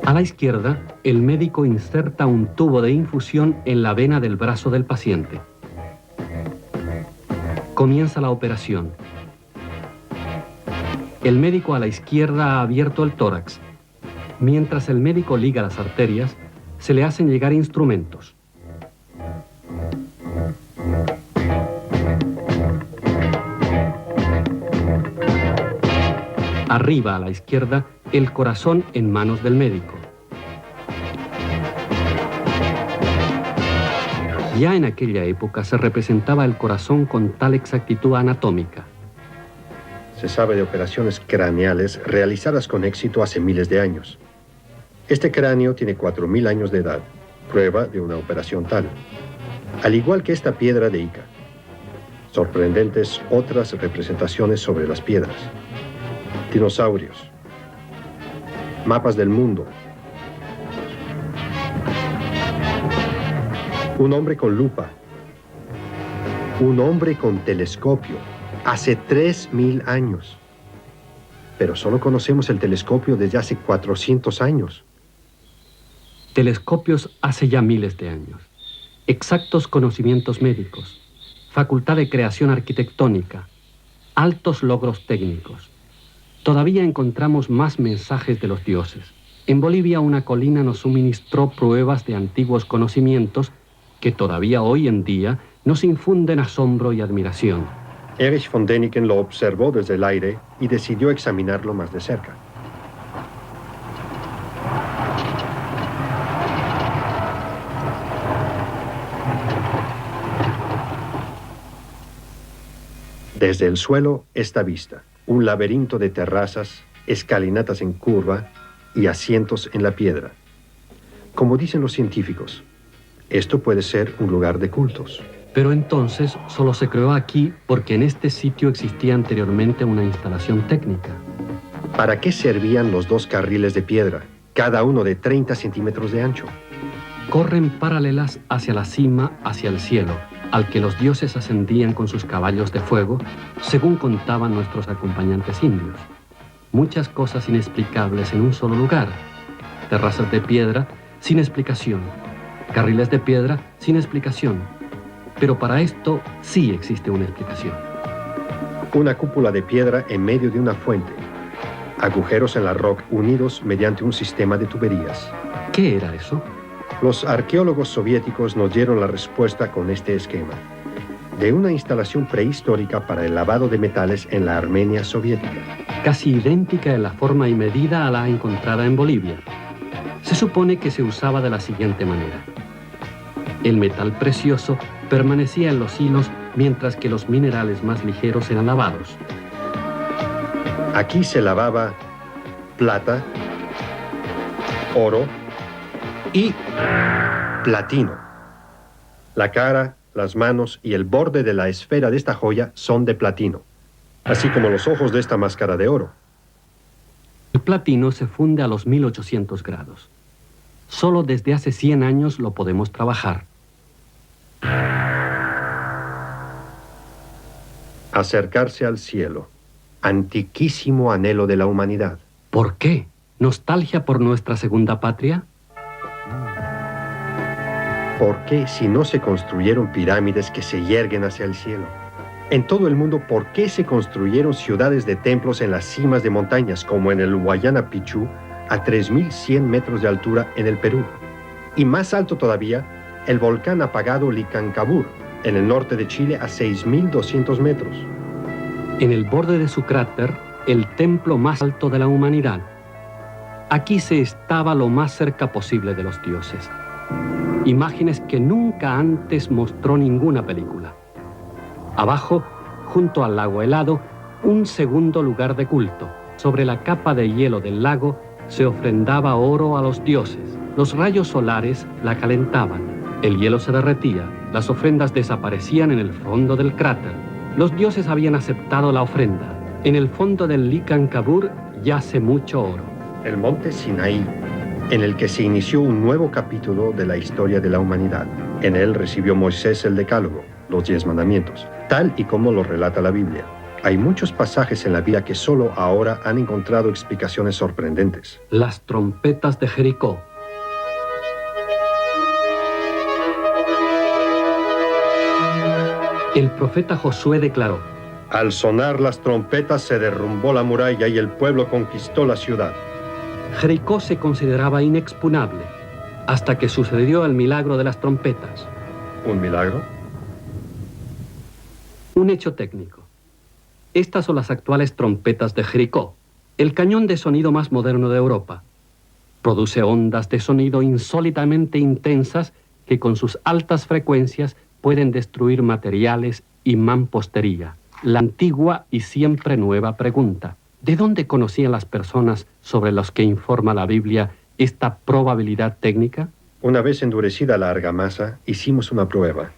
A la izquierda, el médico inserta un tubo de infusión en la vena del brazo del paciente. Comienza la operación. El médico a la izquierda ha abierto el tórax. Mientras el médico liga las arterias, se le hacen llegar instrumentos. Arriba a la izquierda, el corazón en manos del médico. Ya en aquella época se representaba el corazón con tal exactitud anatómica. Se sabe de operaciones craneales realizadas con éxito hace miles de años. Este cráneo tiene 4000 años de edad, prueba de una operación tal. Al igual que esta piedra de Ica. Sorprendentes otras representaciones sobre las piedras. Dinosaurios. Mapas del mundo. Un hombre con lupa. Un hombre con telescopio. Hace 3000 años. Pero solo conocemos el telescopio desde hace 400 años. Telescopios hace ya miles de años. Exactos conocimientos médicos. Facultad de creación arquitectónica. Altos logros técnicos. Todavía encontramos más mensajes de los dioses. En Bolivia una colina nos suministró pruebas de antiguos conocimientos que todavía hoy en día nos infunden asombro y admiración. Erich von Däniken lo observó desde el aire y decidió examinarlo más de cerca. Desde el suelo, esta vista, un laberinto de terrazas, escalinatas en curva y asientos en la piedra. Como dicen los científicos, esto puede ser un lugar de cultos. Pero entonces solo se creó aquí porque en este sitio existía anteriormente una instalación técnica. ¿Para qué servían los 2 carriles de piedra, cada uno de 30 centímetros de ancho? Corren paralelas hacia la cima, hacia el cielo, al que los dioses ascendían con sus caballos de fuego, según contaban nuestros acompañantes indios. Muchas cosas inexplicables en un solo lugar. Terrazas de piedra sin explicación. Carriles de piedra sin explicación. Pero para esto sí existe una explicación. Una cúpula de piedra en medio de una fuente. Agujeros en la roca unidos mediante un sistema de tuberías. ¿Qué era eso? Los arqueólogos soviéticos nos dieron la respuesta con este esquema. De una instalación prehistórica para el lavado de metales en la Armenia soviética. Casi idéntica en la forma y medida a la encontrada en Bolivia. Se supone que se usaba de la siguiente manera. El metal precioso permanecía en los hilos mientras que los minerales más ligeros eran lavados. Aquí se lavaba plata, oro y platino. La cara, las manos y el borde de la esfera de esta joya son de platino, así como los ojos de esta máscara de oro. El platino se funde a los 1800 grados. Solo desde hace 100 años lo podemos trabajar. Acercarse al cielo, antiquísimo anhelo de la humanidad. ¿Por qué? ¿Nostalgia por nuestra segunda patria? ¿Por qué si no se construyeron pirámides que se yerguen hacia el cielo? En todo el mundo, ¿por qué se construyeron ciudades de templos en las cimas de montañas, como en el Huayna Picchu, a 3100 metros de altura en el Perú? Y más alto todavía, el volcán apagado Licancabur, en el norte de Chile, a 6200 metros. En el borde de su cráter, el templo más alto de la humanidad. Aquí se estaba lo más cerca posible de los dioses. Imágenes que nunca antes mostró ninguna película. Abajo, junto al lago helado, un segundo lugar de culto. Sobre la capa de hielo del lago se ofrendaba oro a los dioses. Los rayos solares la calentaban. El hielo se derretía. Las ofrendas desaparecían en el fondo del cráter. Los dioses habían aceptado la ofrenda. En el fondo del Licancabur yace mucho oro. El monte Sinaí, en el que se inició un nuevo capítulo de la historia de la humanidad. En él recibió Moisés el Decálogo, los 10 mandamientos, tal y como lo relata la Biblia. Hay muchos pasajes en la Biblia que solo ahora han encontrado explicaciones sorprendentes. Las trompetas de Jericó. El profeta Josué declaró: Al sonar las trompetas se derrumbó la muralla y el pueblo conquistó la ciudad. Jericó se consideraba inexpugnable hasta que sucedió el milagro de las trompetas. ¿Un milagro? Un hecho técnico. Estas son las actuales trompetas de Jericó, el cañón de sonido más moderno de Europa. Produce ondas de sonido insólitamente intensas que con sus altas frecuencias pueden destruir materiales y mampostería. La antigua y siempre nueva pregunta: ¿de dónde conocían las personas sobre los que informa la Biblia esta probabilidad técnica? Una vez endurecida la argamasa, hicimos una prueba.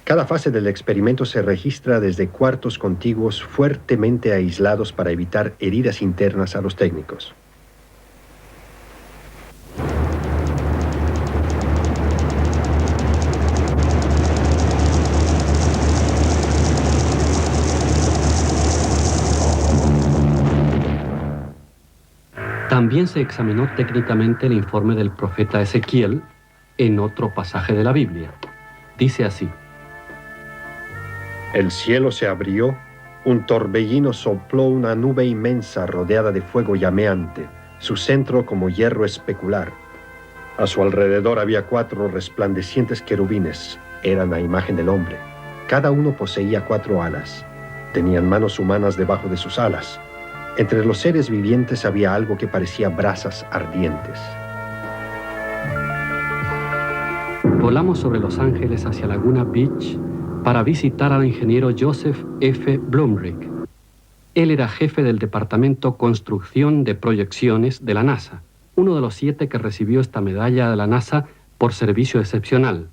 Cada fase del experimento se registra desde cuartos contiguos fuertemente aislados para evitar heridas internas a los técnicos. También se examinó técnicamente el informe del profeta Ezequiel en otro pasaje de la Biblia. Dice así: El cielo se abrió, un torbellino sopló una nube inmensa rodeada de fuego llameante, su centro como hierro especular. A su alrededor había 4 resplandecientes querubines, eran a imagen del hombre. Cada uno poseía 4 alas. Tenían manos humanas debajo de sus alas. Entre los seres vivientes había algo que parecía brasas ardientes. Volamos sobre Los Ángeles hacia Laguna Beach para visitar al ingeniero Joseph F. Blumrich. Él era jefe del Departamento Construcción de Proyecciones de la NASA, uno de los 7 que recibió esta medalla de la NASA por servicio excepcional.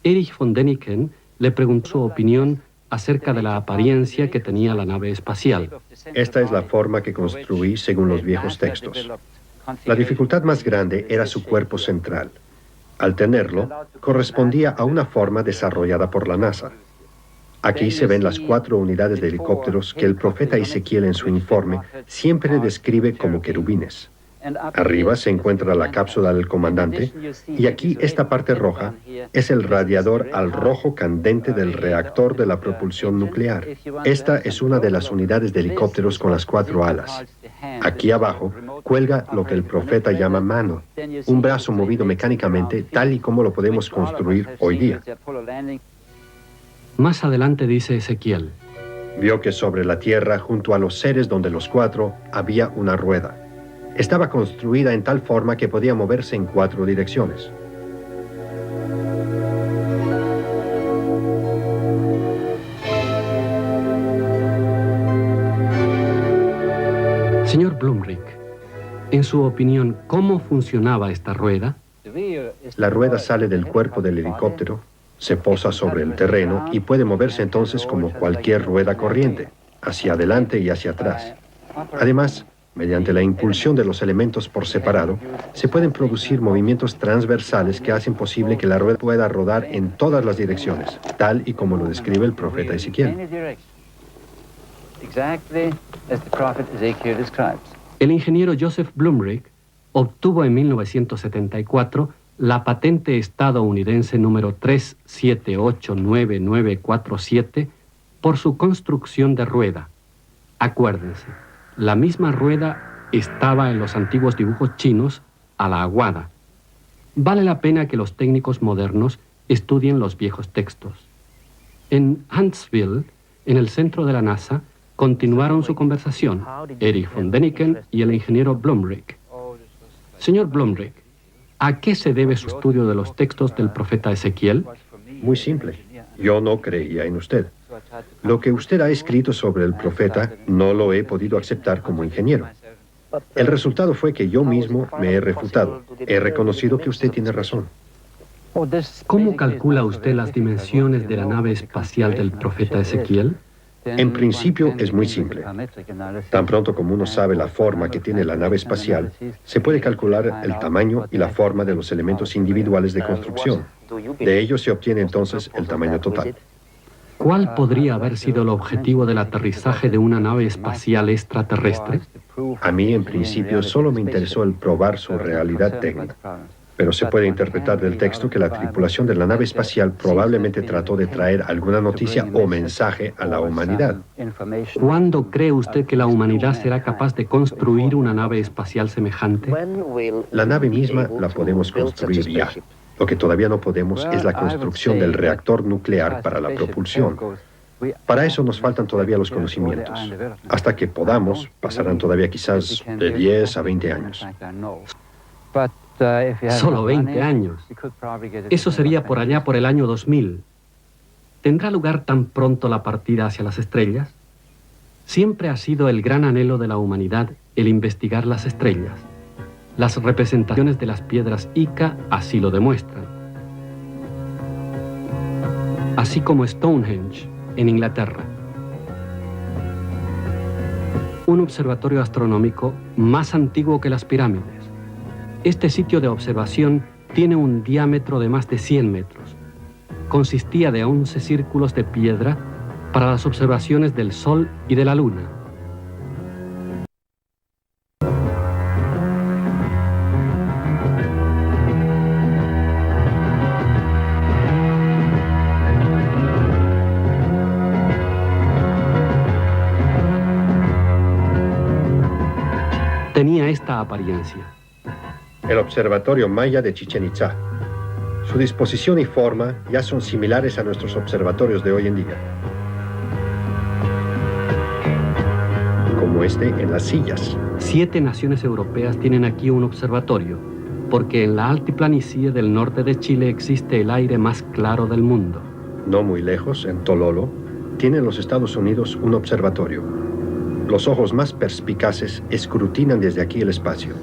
Erich von Däniken le preguntó su opinión acerca de la apariencia que tenía la nave espacial. Esta es la forma que construí según los viejos textos. La dificultad más grande era su cuerpo central. Al tenerlo, correspondía a una forma desarrollada por la NASA. Aquí se ven las 4 unidades de helicópteros que el profeta Ezequiel en su informe siempre describe como querubines. Arriba se encuentra la cápsula del comandante y aquí esta parte roja es el radiador al rojo candente del reactor de la propulsión nuclear. Esta es una de las unidades de helicópteros con las 4 alas. Aquí abajo cuelga lo que el profeta llama mano, un brazo movido mecánicamente tal y como lo podemos construir hoy día. Más adelante dice Ezequiel: Vio que sobre la tierra, junto a los seres donde los 4, había una rueda. Estaba construida en tal forma que podía moverse en 4 direcciones. Señor Blumrich, en su opinión, ¿cómo funcionaba esta rueda? La rueda sale del cuerpo del helicóptero, se posa sobre el terreno y puede moverse entonces como cualquier rueda corriente, hacia adelante y hacia atrás. Además, mediante la impulsión de los elementos por separado, se pueden producir movimientos transversales que hacen posible que la rueda pueda rodar en todas las direcciones, tal y como lo describe el profeta Ezequiel. El ingeniero Joseph Blumrich obtuvo en 1974 la patente estadounidense número 3789947 por su construcción de rueda. Acuérdense, la misma rueda estaba en los antiguos dibujos chinos a la aguada. Vale la pena que los técnicos modernos estudien los viejos textos. En Huntsville, en el centro de la NASA, continuaron su conversación, Erich von Däniken y el ingeniero Blumrich. Señor Blumrich, ¿a qué se debe su estudio de los textos del profeta Ezequiel? Muy simple. Yo no creía en usted. Lo que usted ha escrito sobre el profeta no lo he podido aceptar como ingeniero. El resultado fue que yo mismo me he refutado. He reconocido que usted tiene razón. ¿Cómo calcula usted las dimensiones de la nave espacial del profeta Ezequiel? En principio es muy simple. Tan pronto como uno sabe la forma que tiene la nave espacial, se puede calcular el tamaño y la forma de los elementos individuales de construcción. De ello se obtiene entonces el tamaño total. ¿Cuál podría haber sido el objetivo del aterrizaje de una nave espacial extraterrestre? A mí, en principio, solo me interesó el probar su realidad técnica. Pero se puede interpretar del texto que la tripulación de la nave espacial probablemente trató de traer alguna noticia o mensaje a la humanidad. ¿Cuándo cree usted que la humanidad será capaz de construir una nave espacial semejante? La nave misma la podemos construir ya. Lo que todavía no podemos es la construcción del reactor nuclear para la propulsión. Para eso nos faltan todavía los conocimientos. Hasta que podamos, pasarán todavía quizás de 10 a 20 años. Solo 20 años. Eso sería por allá por el año 2000. ¿Tendrá lugar tan pronto la partida hacia las estrellas? Siempre ha sido el gran anhelo de la humanidad el investigar las estrellas. Las representaciones de las piedras Ica así lo demuestran. Así como Stonehenge, en Inglaterra. Un observatorio astronómico más antiguo que las pirámides. Este sitio de observación tiene un diámetro de más de 100 metros. Consistía de 11 círculos de piedra para las observaciones del Sol y de la Luna. Tenía esta apariencia. El observatorio maya de Chichén Itzá. Su disposición y forma ya son similares a nuestros observatorios de hoy en día. Como este en las sillas. 7 naciones europeas tienen aquí un observatorio, porque en la altiplanicie del norte de Chile existe el aire más claro del mundo. No muy lejos, en Tololo, tienen los Estados Unidos un observatorio. Los ojos más perspicaces escrutinan desde aquí el espacio.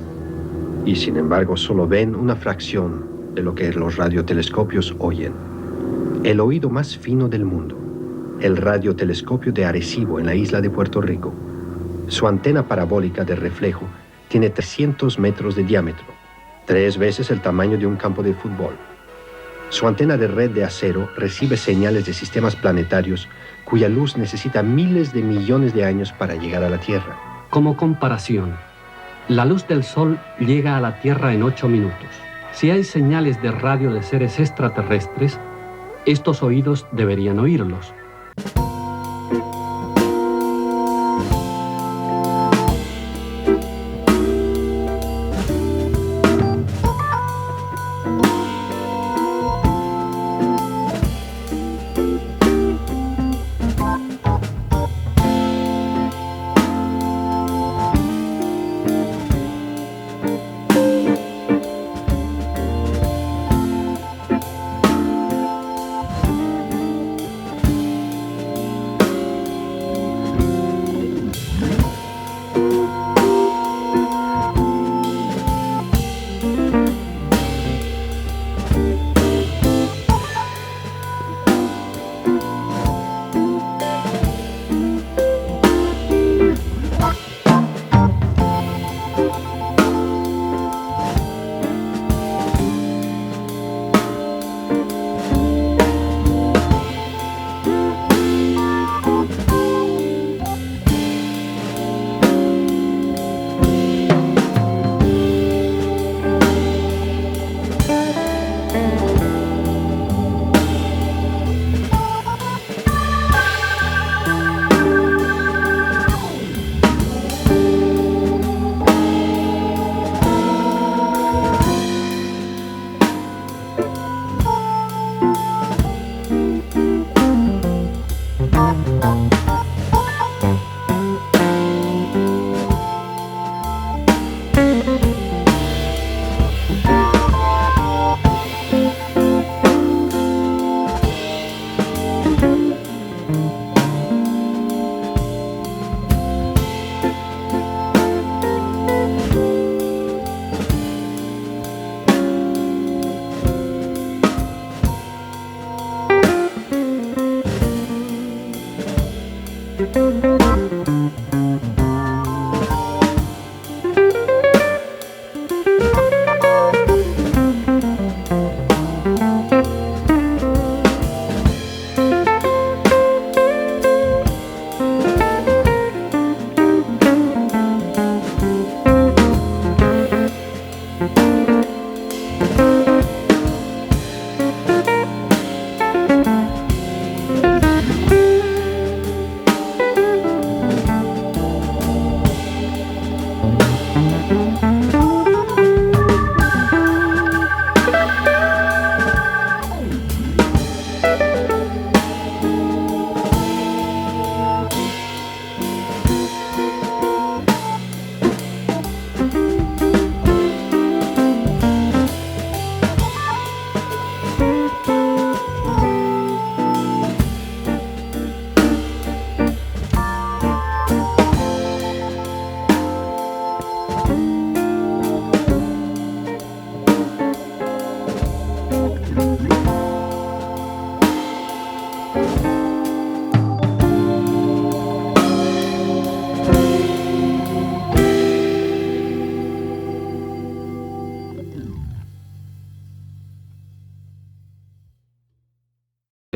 Y sin embargo solo ven una fracción de lo que los radiotelescopios oyen. El oído más fino del mundo, el radiotelescopio de Arecibo en la isla de Puerto Rico. Su antena parabólica de reflejo tiene 300 metros de diámetro, 3 veces el tamaño de un campo de fútbol. Su antena de red de acero recibe señales de sistemas planetarios cuya luz necesita miles de millones de años para llegar a la Tierra. Como comparación, la luz del Sol llega a la Tierra en 8 minutos. Si hay señales de radio de seres extraterrestres, estos oídos deberían oírlos.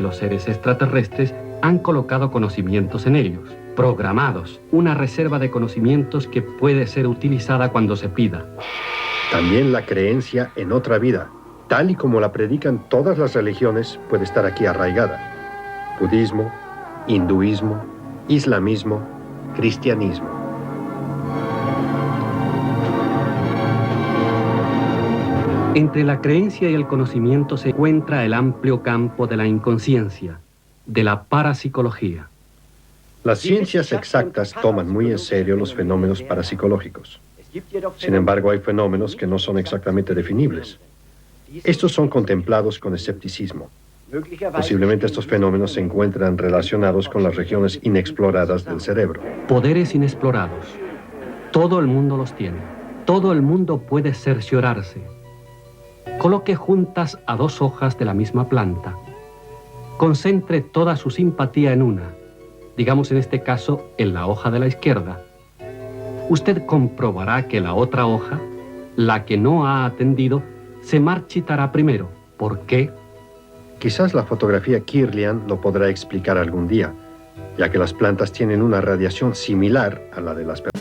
Los seres extraterrestres han colocado conocimientos en ellos, programados, una reserva de conocimientos que puede ser utilizada cuando se pida. También la creencia en otra vida, tal y como la predican todas las religiones, puede estar aquí arraigada. Budismo, hinduismo, islamismo, cristianismo. Entre la creencia y el conocimiento se encuentra el amplio campo de la inconsciencia, de la parapsicología. Las ciencias exactas toman muy en serio los fenómenos parapsicológicos. Sin embargo, hay fenómenos que no son exactamente definibles. Estos son contemplados con escepticismo. Posiblemente estos fenómenos se encuentran relacionados con las regiones inexploradas del cerebro. Poderes inexplorados. Todo el mundo los tiene. Todo el mundo puede cerciorarse. Coloque juntas a dos hojas de la misma planta. Concentre toda su simpatía en una, digamos en este caso en la hoja de la izquierda. Usted comprobará que la otra hoja, la que no ha atendido, se marchitará primero. ¿Por qué? Quizás la fotografía Kirlian lo podrá explicar algún día, ya que las plantas tienen una radiación similar a la de las personas.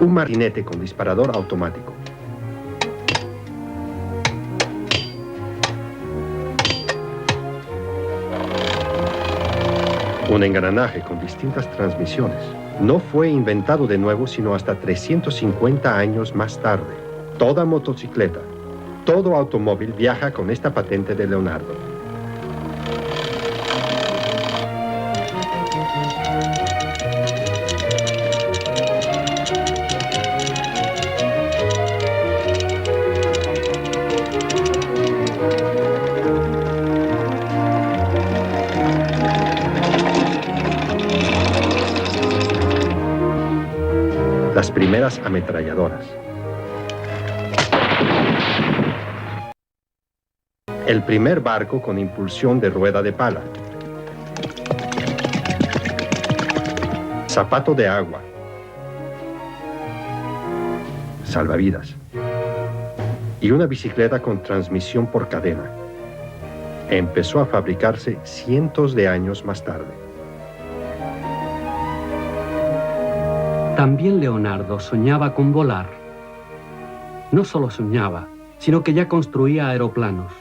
Un martinete con disparador automático. Un engranaje con distintas transmisiones. No fue inventado de nuevo sino hasta 350 años más tarde. Toda motocicleta, todo automóvil viaja con esta patente de Leonardo. Las primeras ametralladoras. El primer barco con impulsión de rueda de pala. Zapato de agua. Salvavidas. Y una bicicleta con transmisión por cadena. Empezó a fabricarse cientos de años más tarde. También Leonardo soñaba con volar. No solo soñaba, sino que ya construía aeroplanos.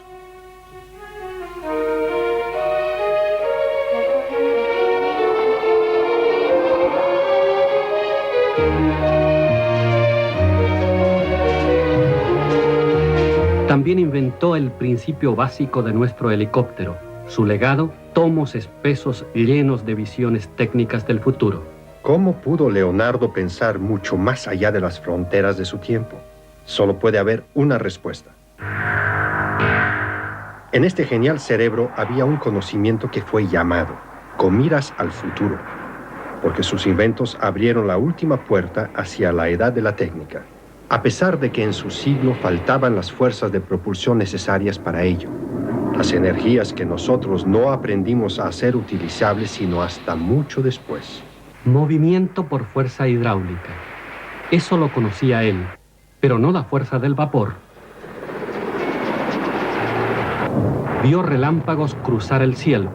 También inventó el principio básico de nuestro helicóptero. Su legado, tomos espesos llenos de visiones técnicas del futuro. ¿Cómo pudo Leonardo pensar mucho más allá de las fronteras de su tiempo? Solo puede haber una respuesta. En este genial cerebro había un conocimiento que fue llamado con miras al futuro, porque sus inventos abrieron la última puerta hacia la edad de la técnica, a pesar de que en su siglo faltaban las fuerzas de propulsión necesarias para ello, las energías que nosotros no aprendimos a hacer utilizables sino hasta mucho después. Movimiento por fuerza hidráulica. Eso lo conocía él, pero no la fuerza del vapor. Vio relámpagos cruzar el cielo,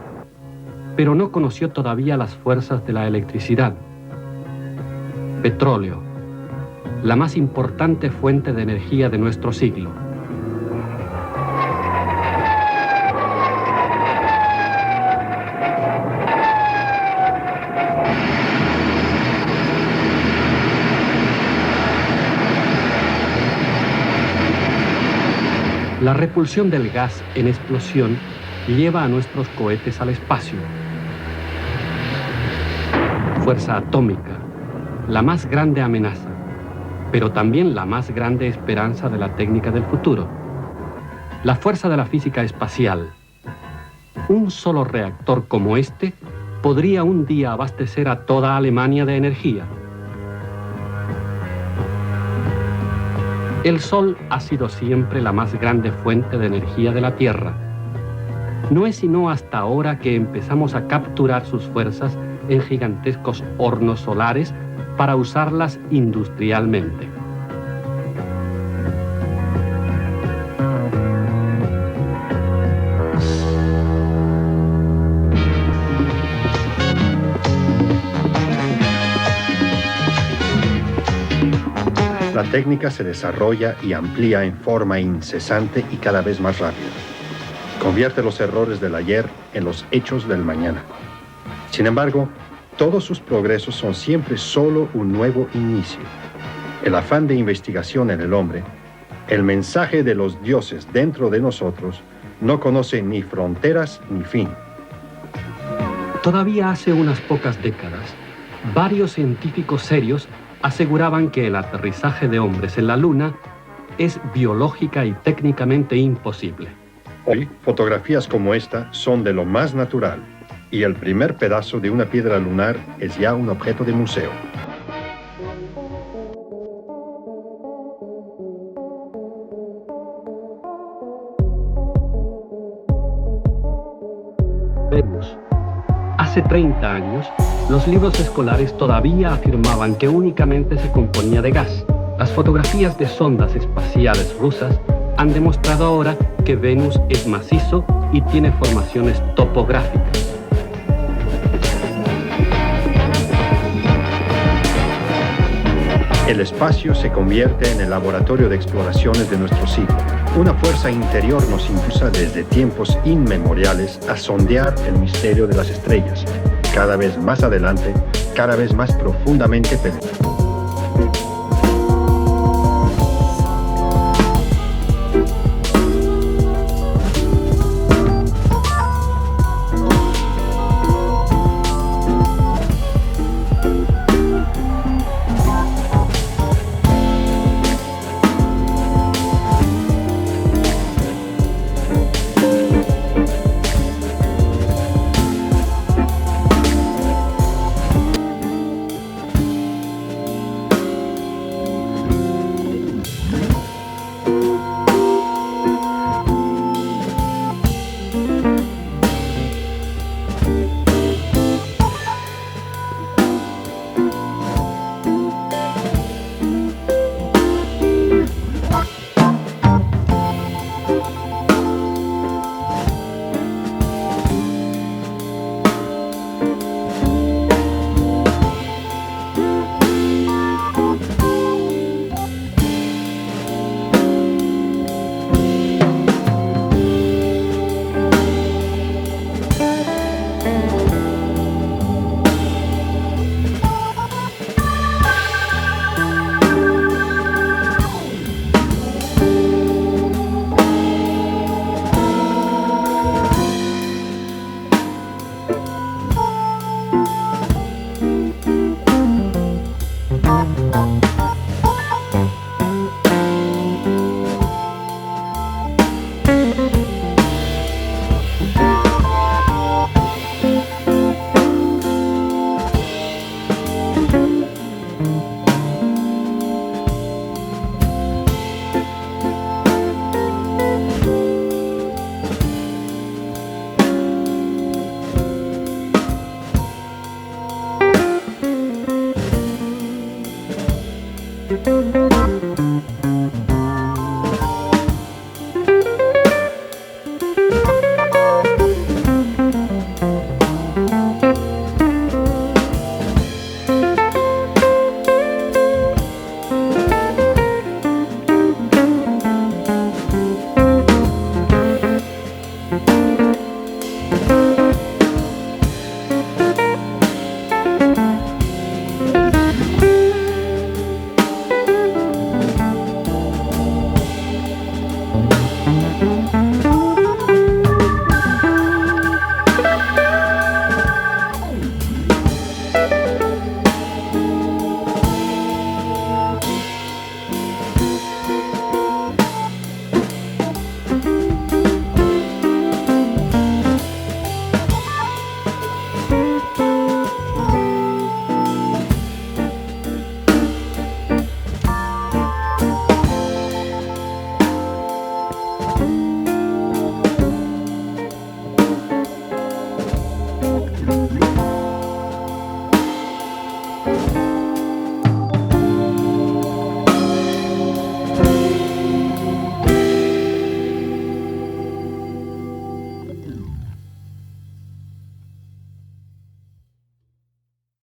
pero no conoció todavía las fuerzas de la electricidad. Petróleo, la más importante fuente de energía de nuestro siglo. La repulsión del gas en explosión lleva a nuestros cohetes al espacio. Fuerza atómica, la más grande amenaza, pero también la más grande esperanza de la técnica del futuro. La fuerza de la física espacial. Un solo reactor como este podría un día abastecer a toda Alemania de energía. El Sol ha sido siempre la más grande fuente de energía de la Tierra. No es sino hasta ahora que empezamos a capturar sus fuerzas en gigantescos hornos solares para usarlas industrialmente. La técnica se desarrolla y amplía en forma incesante y cada vez más rápida. Convierte los errores del ayer en los hechos del mañana. Sin embargo, todos sus progresos son siempre solo un nuevo inicio. El afán de investigación en el hombre, el mensaje de los dioses dentro de nosotros, no conoce ni fronteras ni fin. Todavía hace unas pocas décadas, varios científicos serios aseguraban que el aterrizaje de hombres en la Luna es biológica y técnicamente imposible. Hoy, fotografías como esta son de lo más natural, y el primer pedazo de una piedra lunar es ya un objeto de museo. Venus. Hace 30 años, los libros escolares todavía afirmaban que únicamente se componía de gas. Las fotografías de sondas espaciales rusas han demostrado ahora que Venus es macizo y tiene formaciones topográficas. El espacio se convierte en el laboratorio de exploraciones de nuestro siglo. Una fuerza interior nos impulsa desde tiempos inmemoriales a sondear el misterio de las estrellas, cada vez más adelante, cada vez más profundamente penetrante.